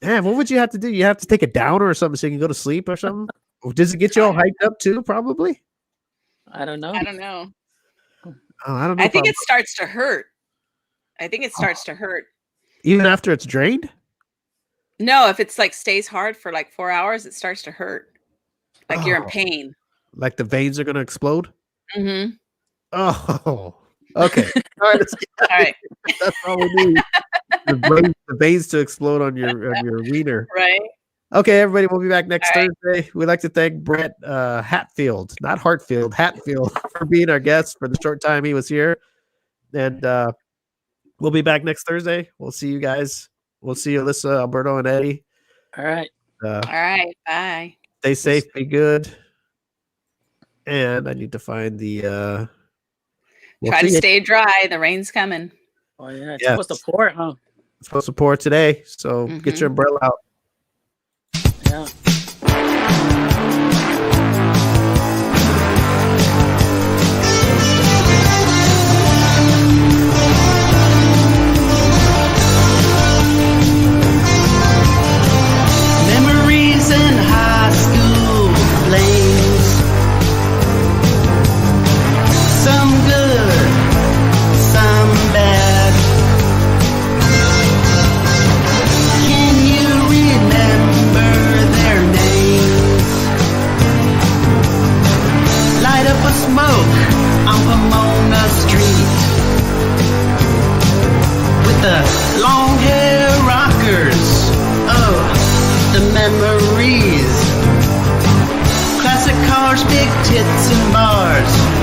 what would you have to do? You have to take a downer or something so you can go to sleep or something? Or does it get you all hyped up too? Probably. I don't know. I don't know. Oh, I don't know. I think it starts to hurt. Even after it's drained? No, if it's like stays hard for like 4 hours, it starts to hurt. Like you're in pain. Like the veins are going to explode? Mm-hmm. Oh, okay. All right. All right. That's all we need. The veins to explode on your wiener. Right. Okay, everybody, we'll be back next Thursday. We'd like to thank Brett Hatfield, not Hartfield, Hatfield, for being our guest for the short time he was here. And we'll be back next Thursday. We'll see you guys. We'll see you, Alyssa, Alberto, and Eddie. All right. All right. Bye. Stay safe. Be good. And I need to find the... Try to stay dry. The rain's coming. Oh, yeah. It's supposed to pour, huh? It's supposed to pour today. So get your umbrella out. Yeah. Memories in high school flames. Some good, some bad. Mars, big tits and Mars.